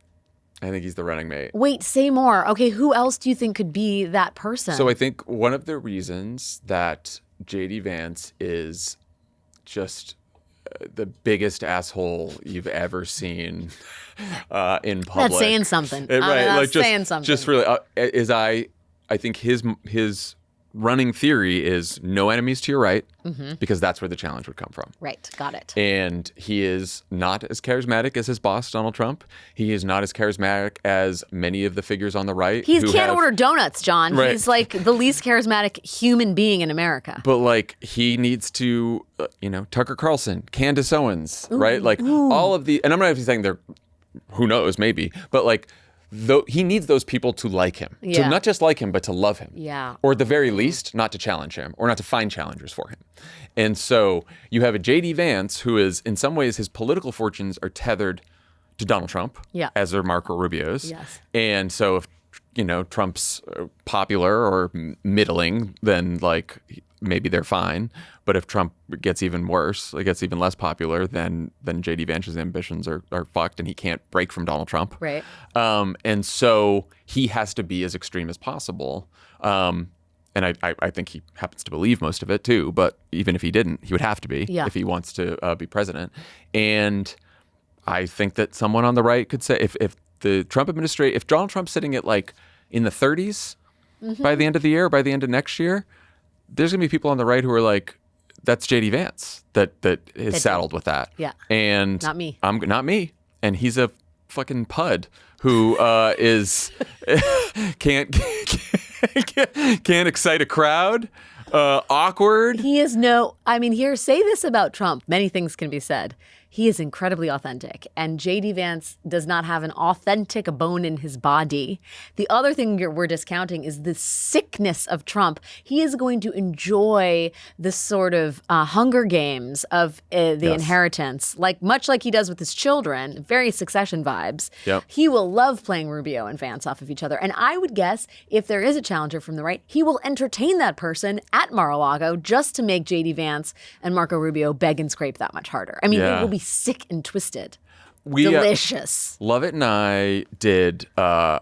Wait, say more. Okay, who else do you think could be that person? So I think one of the reasons that J.D. Vance is just the biggest asshole you've ever seen in public. That's saying something. Right, that's saying something. Just really, I think his running theory is no enemies to your right, because that's where the challenge would come from. Right. Got it. And he is not as charismatic as his boss, Donald Trump. He is not as charismatic as many of the figures on the right. He can't order donuts, John. Right. He's like the least charismatic human being in America. But like he needs to, Tucker Carlson, Candace Owens, right? Like all of the, and I'm not even saying they're, who knows, maybe, but like, he needs those people to like him, Yeah. to not just like him, but to love him. Yeah. Or at the very least, not to challenge him or not to find challengers for him. And so you have a J.D. Vance who is, in some ways, his political fortunes are tethered to Donald Trump, Yeah. as are Marco Rubio's. Yes. And so if, Trump's popular or middling, then like maybe they're fine. But if Trump gets even worse, it gets even less popular, then J.D. Vance's ambitions are fucked and he can't break from Donald Trump. Right. And so he has to be as extreme as possible. And I think he happens to believe most of it too. But even if he didn't, he would have to be if he wants to be president. And I think that someone on the right could say if the Trump administration, if Donald Trump's sitting at like in the 30s by the end of the year, by the end of next year, there's going to be people on the right who are like, that's J.D. Vance that is saddled with that. Yeah. And Not me. Not me. And he's a fucking pud who is can't excite a crowd. Awkward. He is say this about Trump. Many things can be said. He is incredibly authentic, and J.D. Vance does not have an authentic bone in his body. The other thing we're discounting is the sickness of Trump. He is going to enjoy the sort of Hunger Games of the inheritance, much like he does with his children, very Succession vibes. Yep. He will love playing Rubio and Vance off of each other. And I would guess if there is a challenger from the right, he will entertain that person at Mar-a-Lago just to make J.D. Vance and Marco Rubio beg and scrape that much harder. I mean, it will be sick and twisted. Delicious. Lovett and I did John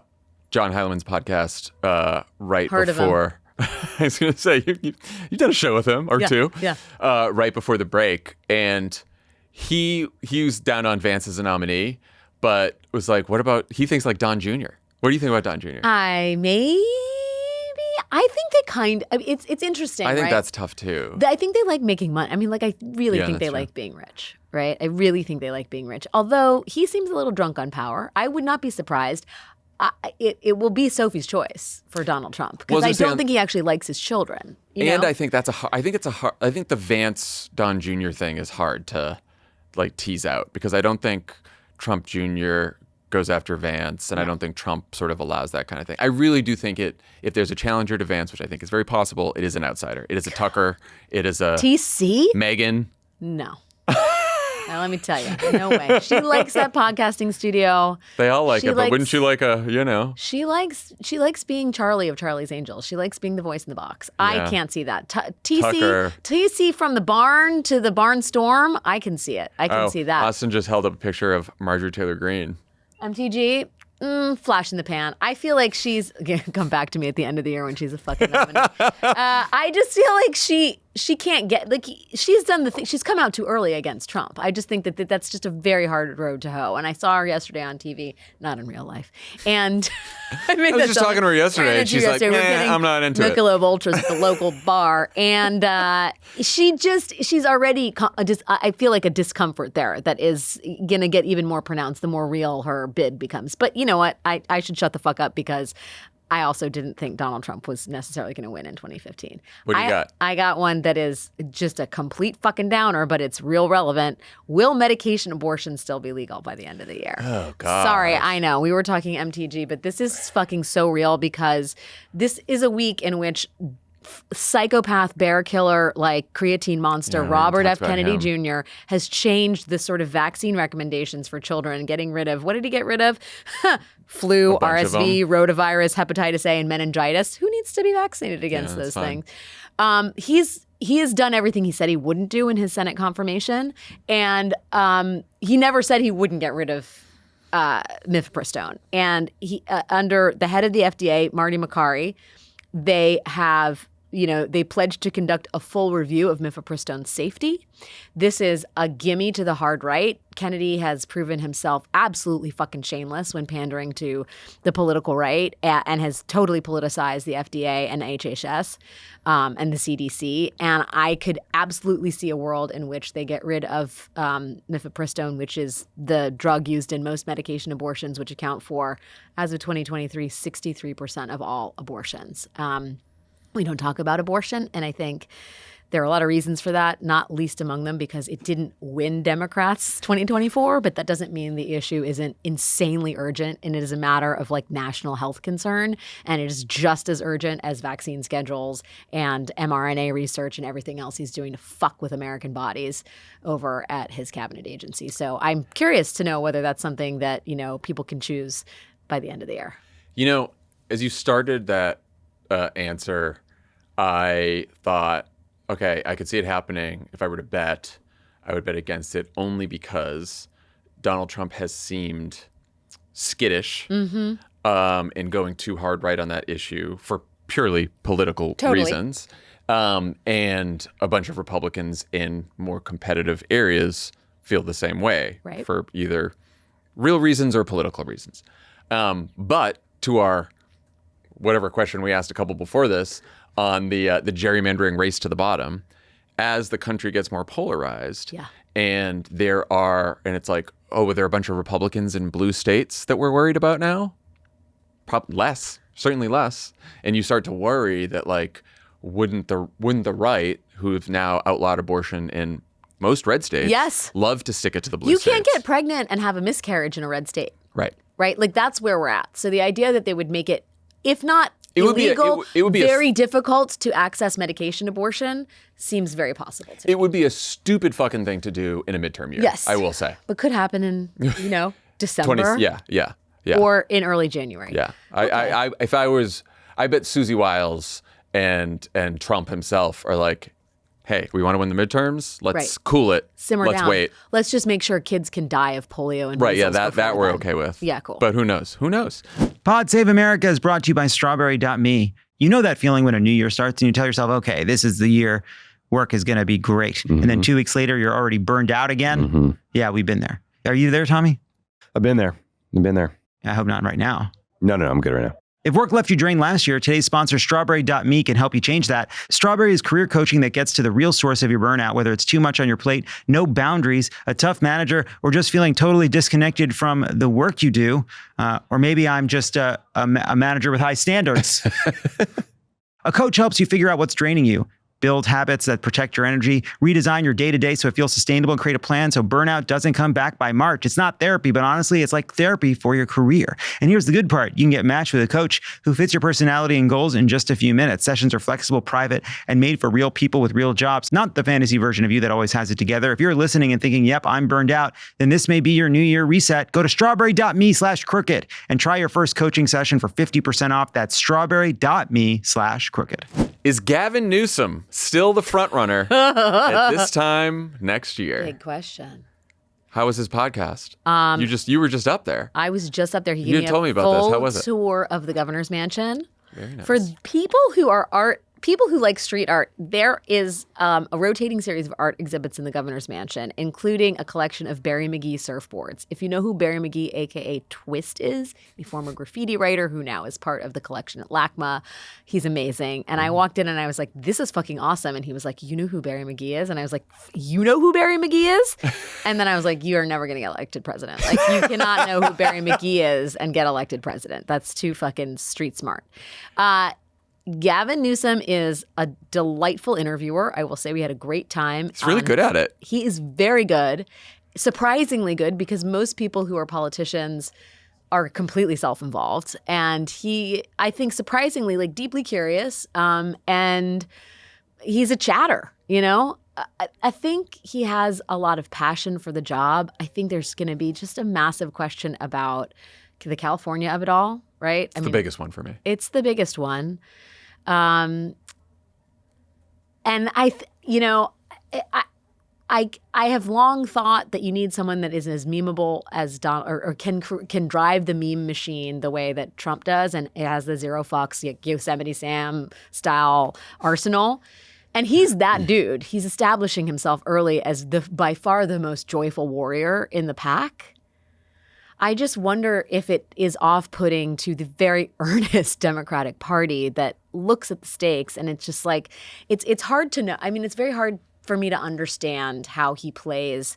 Heileman's podcast right Heard before. I was going to say, you did a show with him or two right before the break. And he was down on Vance as a nominee, but was like, what about, he thinks like Don Jr. What do you think about Don Jr.? I think it's interesting. I think right? that's tough too. I think they like making money. I mean, I really think they like being rich, right? I really think they like being rich. Although he seems a little drunk on power. I would not be surprised. It will be Sophie's choice for Donald Trump because I don't think he actually likes his children. And I think I think the Vance Don Jr. thing is hard to like tease out because I don't think Trump Jr. goes after Vance, and I don't think Trump sort of allows that kind of thing. I really do think if there's a challenger to Vance, which I think is very possible, it is an outsider. It is a Tucker. It is a TC? Megan. No. Now, let me tell you, no way. She likes that podcasting studio. They all like it, but wouldn't she like She likes being Charlie of Charlie's Angels. She likes being the voice in the box. Yeah. I can't see that. TC from the barn to the barn storm, I can see it. I can see that. Austin just held up a picture of Marjorie Taylor Greene. MTG, flash in the pan. I feel like she's come back to me at the end of the year when she's a fucking nominee. I just feel like she can't get she's done the thing. She's come out too early against Trump. I just think that's just a very hard road to hoe. And I saw her yesterday on TV, not in real life. And I was just talking to her yesterday, and she's like, I'm not into Michelob Ultras at the local bar, and she's already I feel like a discomfort there that is gonna get even more pronounced the more real her bid becomes. But you know what? I should shut the fuck up because I also didn't think Donald Trump was necessarily going to win in 2015. What do you got? I got one that is just a complete fucking downer, but it's real relevant. Will medication abortion still be legal by the end of the year? Oh, God. Sorry, I know. We were talking MTG, but this is fucking so real because this is a week in which psychopath bear killer like creatine monster Robert F. Kennedy Jr. has changed the sort of vaccine recommendations for children, getting rid of, what did he get rid of? Flu, RSV, rotavirus, hepatitis A, and meningitis. Who needs to be vaccinated against those things? He has done everything he said he wouldn't do in his Senate confirmation, and he never said he wouldn't get rid of mifepristone. And he under the head of the FDA, Marty Makary, they have they pledged to conduct a full review of mifepristone's safety. This is a gimme to the hard right. Kennedy has proven himself absolutely fucking shameless when pandering to the political right and has totally politicized the FDA and HHS and the CDC. And I could absolutely see a world in which they get rid of mifepristone, which is the drug used in most medication abortions, which account for, as of 2023, 63% of all abortions. We don't talk about abortion, and I think there are a lot of reasons for that, not least among them because it didn't win Democrats 2024, but that doesn't mean the issue isn't insanely urgent, and it is a matter of like national health concern, and it is just as urgent as vaccine schedules and mRNA research and everything else he's doing to fuck with American bodies over at his cabinet agency. So I'm curious to know whether that's something that, people can choose by the end of the year. As you started that answer, I thought, okay, I could see it happening. If I were to bet, I would bet against it only because Donald Trump has seemed skittish in going too hard right on that issue for purely political reasons. And a bunch of Republicans in more competitive areas feel the same way for either real reasons or political reasons. But to our whatever question we asked a couple before this on the gerrymandering race to the bottom, as the country gets more polarized, and it's like, oh, there are a bunch of Republicans in blue states that we're worried about now? Certainly less. And you start to worry that like, wouldn't the right, who have now outlawed abortion in most red states, love to stick it to the blue states? You can't get pregnant and have a miscarriage in a red state. Right? Like that's where we're at. So the idea that they would make it, if not illegal, it would be very difficult to access medication abortion seems very possible to me. It would be a stupid fucking thing to do in a midterm year. Yes. I will say. But could happen in, December. Yeah. Or in early January. Yeah. I bet Susie Wiles and Trump himself are like, hey, we want to win the midterms. Let's cool it. Simmer Let's down. wait. Let's just make sure kids can die of polio and measles. That we're okay with. Yeah, cool. But who knows? Pod Save America is brought to you by Strawberry.me. You know that feeling when a new year starts and you tell yourself, okay, this is the year work is going to be great. Mm-hmm. And then 2 weeks later, you're already burned out again. Mm-hmm. Yeah, we've been there. Are you there, Tommy? I've been there. I hope not right now. No, I'm good right now. If work left you drained last year, today's sponsor, Strawberry.me, can help you change that. Strawberry is career coaching that gets to the real source of your burnout, whether it's too much on your plate, no boundaries, a tough manager, or just feeling totally disconnected from the work you do. Or maybe I'm just a manager with high standards. A coach helps you figure out what's draining you. Build habits that protect your energy, redesign your day-to-day so it feels sustainable, and create a plan so burnout doesn't come back by March. It's not therapy, but honestly, it's like therapy for your career. And here's the good part. You can get matched with a coach who fits your personality and goals in just a few minutes. Sessions are flexible, private, and made for real people with real jobs, not the fantasy version of you that always has it together. If you're listening and thinking, yep, I'm burned out, then this may be your new year reset. Go to strawberry.me/crooked and try your first coaching session for 50% off. That's strawberry.me/crooked. Is Gavin Newsom still the front runner at this time next year? Big question. How was his podcast? You were just up there. I was just up there. You told me about this. How was it? Tour of the governor's mansion. Very nice. For people who are people who like street art, there is a rotating series of art exhibits in the governor's mansion, including a collection of Barry McGee surfboards. If you know who Barry McGee, a.k.a. Twist, is, the former graffiti writer who now is part of the collection at LACMA, he's amazing. And I walked in and I was like, this is fucking awesome. And he was like, you know who Barry McGee is? And I was like, you know who Barry McGee is? And then I was like, you are never going to get elected president. Like, you cannot know who Barry McGee is and get elected president. That's too fucking street smart. Gavin Newsom is a delightful interviewer. I will say we had a great time. He's really good at it. He is very good, surprisingly good, because most people who are politicians are completely self-involved. And he, I think, surprisingly, like, deeply curious. And he's a chatter, I think he has a lot of passion for the job. I think there's going to be just a massive question about the California of it all, right? It's the biggest one for me. It's the biggest one. And I I have long thought that you need someone that is as memeable as Donald, or can drive the meme machine the way that Trump does, and it has the zero fucks Yosemite Sam style arsenal. And he's that dude. He's establishing himself early as by far the most joyful warrior in the pack. I just wonder if it is off-putting to the very earnest Democratic Party that looks at the stakes, and it's just like it's hard to know. I mean, it's very hard for me to understand how he plays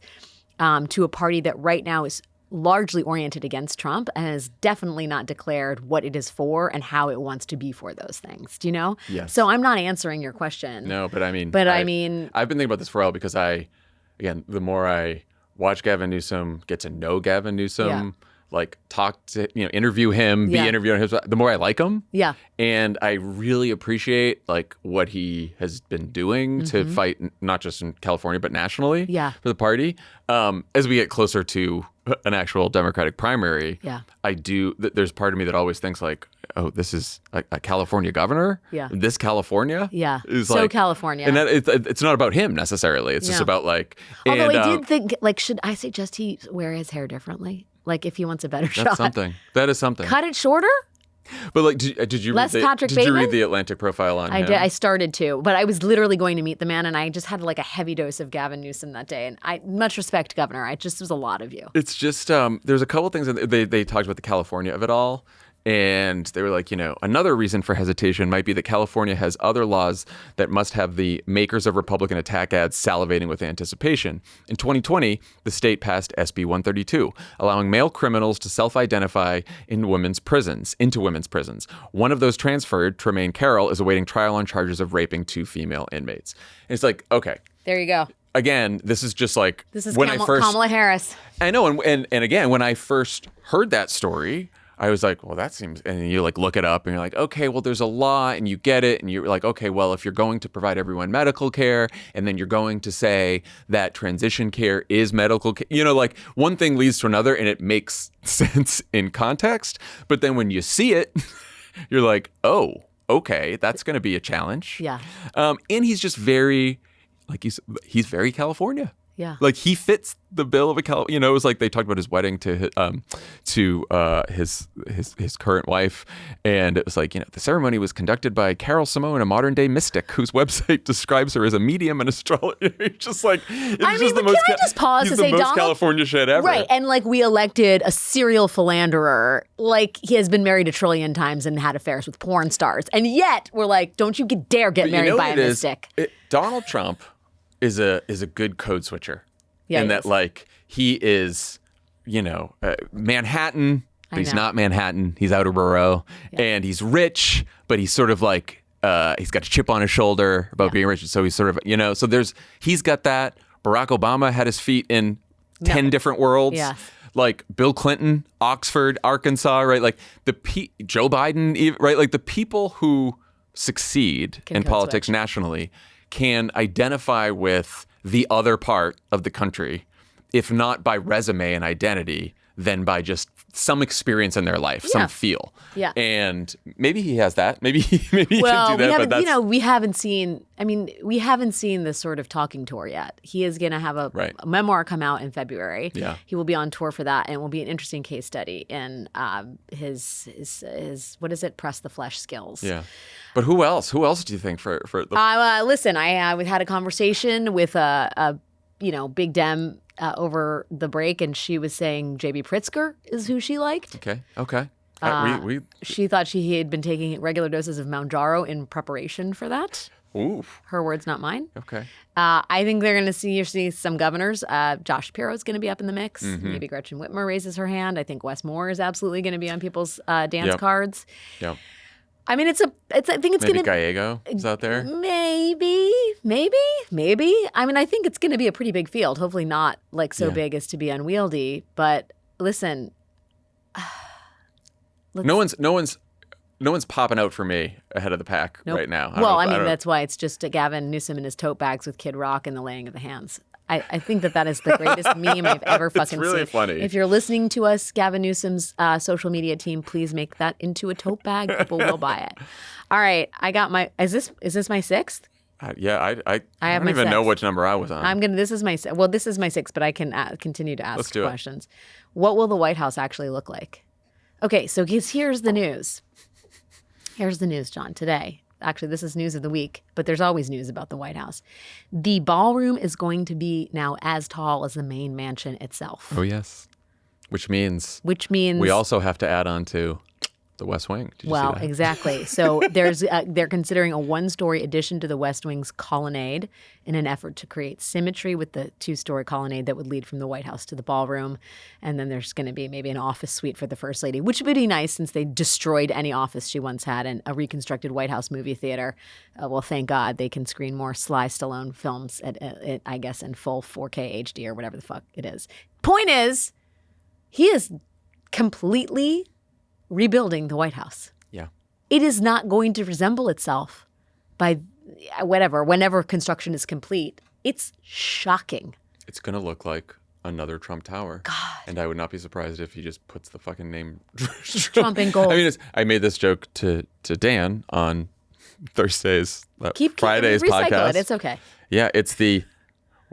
to a party that right now is largely oriented against Trump and has definitely not declared what it is for and how it wants to be for those things. Do you know? Yes. So I'm not answering your question. No, but I mean, I've been thinking about this for a while because the more I watch Gavin Newsom, get to know Gavin Newsom, like talk to, interview him, be interviewing him, the more I like him. Yeah. And I really appreciate like what he has been doing to fight, not just in California, but nationally for the party. As we get closer to an actual Democratic primary, I do, there's part of me that always thinks like, oh, this is a California governor? Yeah. This California? Yeah. Is so like, California. And that it's not about him necessarily. It's just about like. Although I did think, like, should I suggest he wear his hair differently? Like if he wants a better shot. That's something. That is something. Cut it shorter? But like, did you Less read Patrick did you Bateman? read the Atlantic profile on him? I did. I started to, but I was literally going to meet the man, and I just had like a heavy dose of Gavin Newsom that day. And I much respect, Governor. I just was a lot of you. It's just there's a couple things that they talked about the California of it all. And they were like, another reason for hesitation might be that California has other laws that must have the makers of Republican attack ads salivating with anticipation. In 2020, the state passed SB 132, allowing male criminals to self-identify into women's prisons. One of those transferred, Tremaine Carroll, is awaiting trial on charges of raping 2 female inmates. And it's like, okay. There you go. Again, this is just like this is Kamala Harris. I know, and again, when I first heard that story, I was like, well, that seems, and you like look it up and you're like, okay, well, there's a law and you get it. And you're like, okay, well, if you're going to provide everyone medical care and then you're going to say that transition care is medical care, like one thing leads to another and it makes sense in context. But then when you see it, you're like, oh, okay, that's going to be a challenge. Yeah. And he's just very, like he's very California. Yeah. Like he fits the bill of a it was like they talked about his wedding to his current wife, and it was like, the ceremony was conducted by Carol Simone, a modern day mystic whose website describes her as a medium and astrologer. Just like it's just the most can I just pause to say most Donald, California shit ever. Right. And like we elected a serial philanderer, like he has been married 1 trillion times and had affairs with porn stars. And yet we're like, don't you dare get married by a mystic. Donald Trump is a good code switcher. Yeah, and that like he is, Manhattan, but he's not Manhattan. He's outer borough, and he's rich, but he's sort of like he's got a chip on his shoulder about being rich. So he's sort of so he's got that. Barack Obama had his feet in 10 different worlds. Yeah. Like Bill Clinton, Oxford, Arkansas, right? Like Joe Biden, right? Like the people who succeed in politics nationally can identify with the other part of the country, if not by resume and identity, then by just some experience in their life, some feel. Yeah. And maybe he has that. Maybe he can do that. We haven't seen this sort of talking tour yet. He is going to have a memoir come out in February. Yeah. He will be on tour for that, and it will be an interesting case study in his what is it? Press the flesh skills. Yeah. But who else? Who else do you think for the? Listen, I had a conversation with a Big Dem over the break, and she was saying J.B. Pritzker is who she liked. Okay. She thought he had been taking regular doses of Mounjaro in preparation for that. Ooh. Her words, not mine. Okay. I think they're going to see some governors. Josh Shapiro is going to be up in the mix. Mm-hmm. Maybe Gretchen Whitmer raises her hand. I think Wes Moore is absolutely going to be on people's dance cards. Yep. I mean, I think it's going to... Maybe Gallego is out there? Maybe. I mean, I think it's going to be a pretty big field. Hopefully not like so big as to be unwieldy. But listen... No one's popping out for me ahead of the pack right now. That's why it's just Gavin Newsom in his tote bags with Kid Rock and the laying of the hands. I think that is the greatest meme I've ever fucking seen. It's really funny. If you're listening to us, Gavin Newsom's social media team, please make that into a tote bag. People will buy it. All right, I got my. Is this my 6th? I have don't my even know 6. which number I was on. This is my 6, but I can continue to ask do it. questions. What will the White House actually look like? Okay, so here's the news. Here's the news, John, today. Actually, this is news of the week, but there's always news about the White House. The ballroom is going to be now as tall as the main mansion itself. Oh, yes. Which means we also have to add on to the West Wing. Did you see that? Exactly. So they're considering a 1-story addition to the West Wing's colonnade in an effort to create symmetry with the 2-story colonnade that would lead from the White House to the ballroom. And then there's going to be maybe an office suite for the First Lady, which would be nice since they destroyed any office she once had in a reconstructed White House movie theater. Well, thank God they can screen more Sly Stallone films at I guess, in full 4K HD or whatever the fuck it is. Point is, he is completely rebuilding the White House. Yeah. It is not going to resemble itself by whenever construction is complete. It's shocking. It's going to look like another Trump Tower. God. And I would not be surprised if he just puts the fucking name Trump in gold. I mean, I made this joke to Dan on Thursday's, Friday's recycle podcast. it. It's okay. Yeah, it's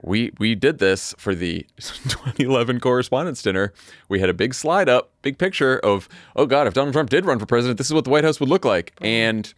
we did this for the 2011 Correspondents' Dinner. We had a big slide up, big picture of, oh God, if Donald Trump did run for president, this is what the White House would look like. And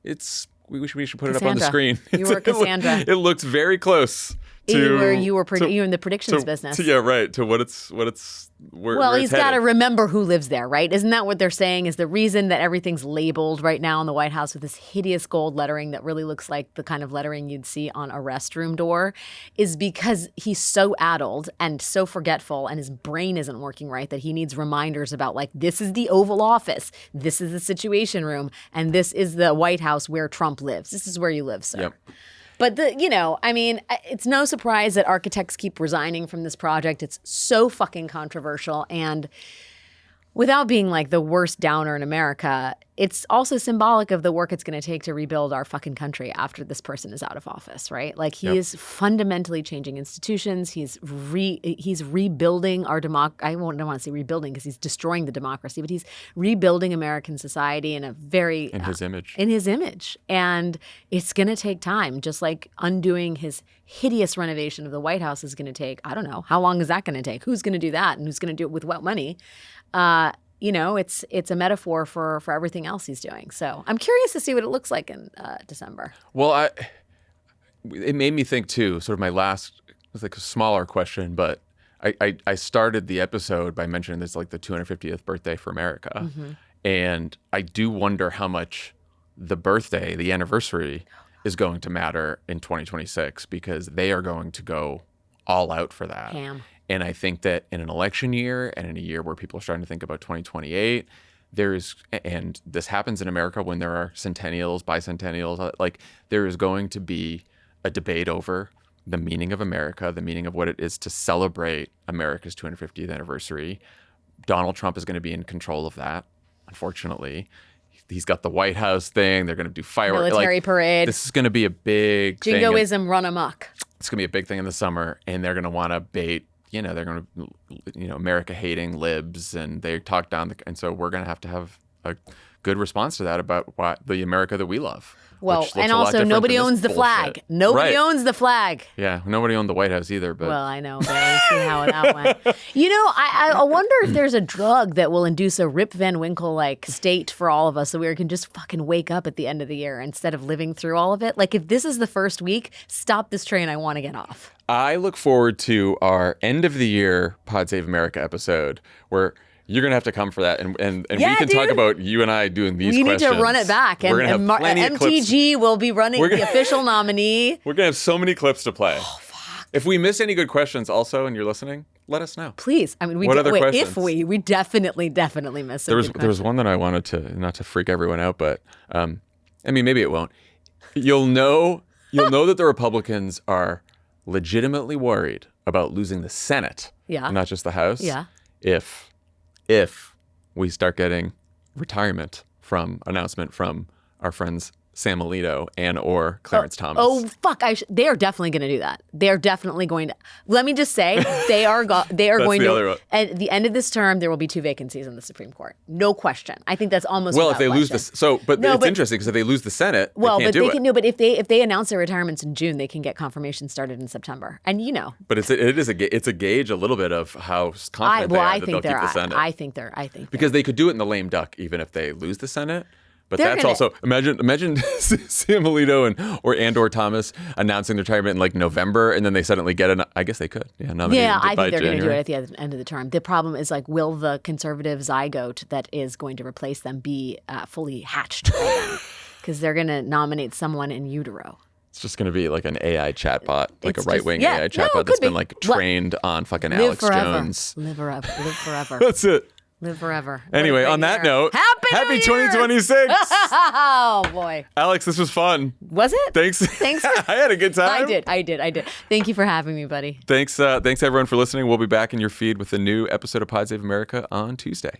we should put it up on the screen. You were Cassandra. It looks very close to you were in the predictions business. Yeah, right. To what it's where well, it's he's got to headed. remember who lives there, right? Isn't that what they're saying is the reason that everything's labeled right now in the White House with this hideous gold lettering that really looks like the kind of lettering you'd see on a restroom door is because he's so addled and so forgetful and his brain isn't working right that he needs reminders about like, this is the Oval Office, this is the Situation Room, and this is the White House where Trump lives. This is where you live, sir. Yep. But it's no surprise that architects keep resigning from this project. It's so fucking controversial. And without being like the worst downer in America, it's also symbolic of the work it's going to take to rebuild our fucking country after this person is out of office, right? Like he is fundamentally changing institutions. He's rebuilding our democracy. I don't want to say rebuilding because he's destroying the democracy, but he's rebuilding American society in a very In his image. In his image. And it's going to take time, just like undoing his hideous renovation of the White House is going to take, I don't know, how long is that going to take? Who's going to do that? And who's going to do it with what money? It's a metaphor for everything else he's doing. So I'm curious to see what it looks like in December. Well, it made me think too, sort of my last, it was like a smaller question, but I started the episode by mentioning this like the 250th birthday for America. Mm-hmm. And I do wonder how much the anniversary is going to matter in 2026 because they are going to go all out for that. Ham. And I think that in an election year and in a year where people are starting to think about 2028, and this happens in America when there are centennials, bicentennials, like there is going to be a debate over the meaning of America, the meaning of what it is to celebrate America's 250th anniversary. Donald Trump is going to be in control of that, unfortunately. He's got the White House thing. They're going to do fireworks. Military parade. This is going to be a big thing. Jingoism run amok. It's going to be a big thing in the summer, and they're going to want to bait, they're going to, America-hating libs, and they talk down. And so we're going to have a good response to that about the America that we love. Well, and also nobody owns the flag. Nobody owns the flag. Yeah, nobody owned the White House either. But well, I know. But I see how that went. I wonder if there's a drug that will induce a Rip Van Winkle-like state for all of us so we can just fucking wake up at the end of the year instead of living through all of it. Like if this is the first week, stop this train. I want to get off. I look forward to our end of the year Pod Save America episode where you're going to have to come for that. And we can talk about you and I doing these questions. We need to run it back. We're And MTG will be running the official nominee. We're going to have so many clips to play. Oh, fuck. If we miss any good questions also and you're listening, let us know. Please. I mean, we definitely miss some There was one that I wanted to, not to freak everyone out, but maybe it won't. You'll know that the Republicans are legitimately worried about losing the Senate, not just the House, if we start getting announcement from our friends Sam Alito and or Clarence Thomas. Oh fuck! They are definitely going to do that. They are definitely going to. Let me just say, they are going the other to. one. At the end of this term, there will be 2 vacancies in the Supreme Court. No question. I think that's almost. Well, if without they lose question. it's interesting because if they lose the Senate, Well, they can't but do they it. can. No, but if they announce their retirements in June, they can get confirmation started in September. And But it's a gauge a little bit of how confident they are that they'll keep the Senate. I think they're. Because they could do it in the lame duck even if they lose the Senate. But They're that's gonna- also imagine Sam Alito or Thomas announcing their retirement in like November, and then they suddenly get it. I guess they could. Nominate Yeah, by I think they're going to do January. it at the end of the term. The problem is like, will the conservative zygote that is going to replace them be fully hatched by then? Because they're going to nominate someone in utero. It's just going to be like an AI chatbot, like It's a right wing just- yeah, AI no, chatbot it that's could be. been like What? trained on fucking Live Alex forever. Jones. Live forever. Live forever. That's it. Live forever. What a Anyway, great on that year. note, Happy New Year! 2026. Oh boy, Alex, this was fun. was it? Thanks. Thanks. I had a good time. I did. Thank you for having me, buddy. Thanks everyone for listening. We'll be back in your feed with a new episode of Pod Save America on Tuesday.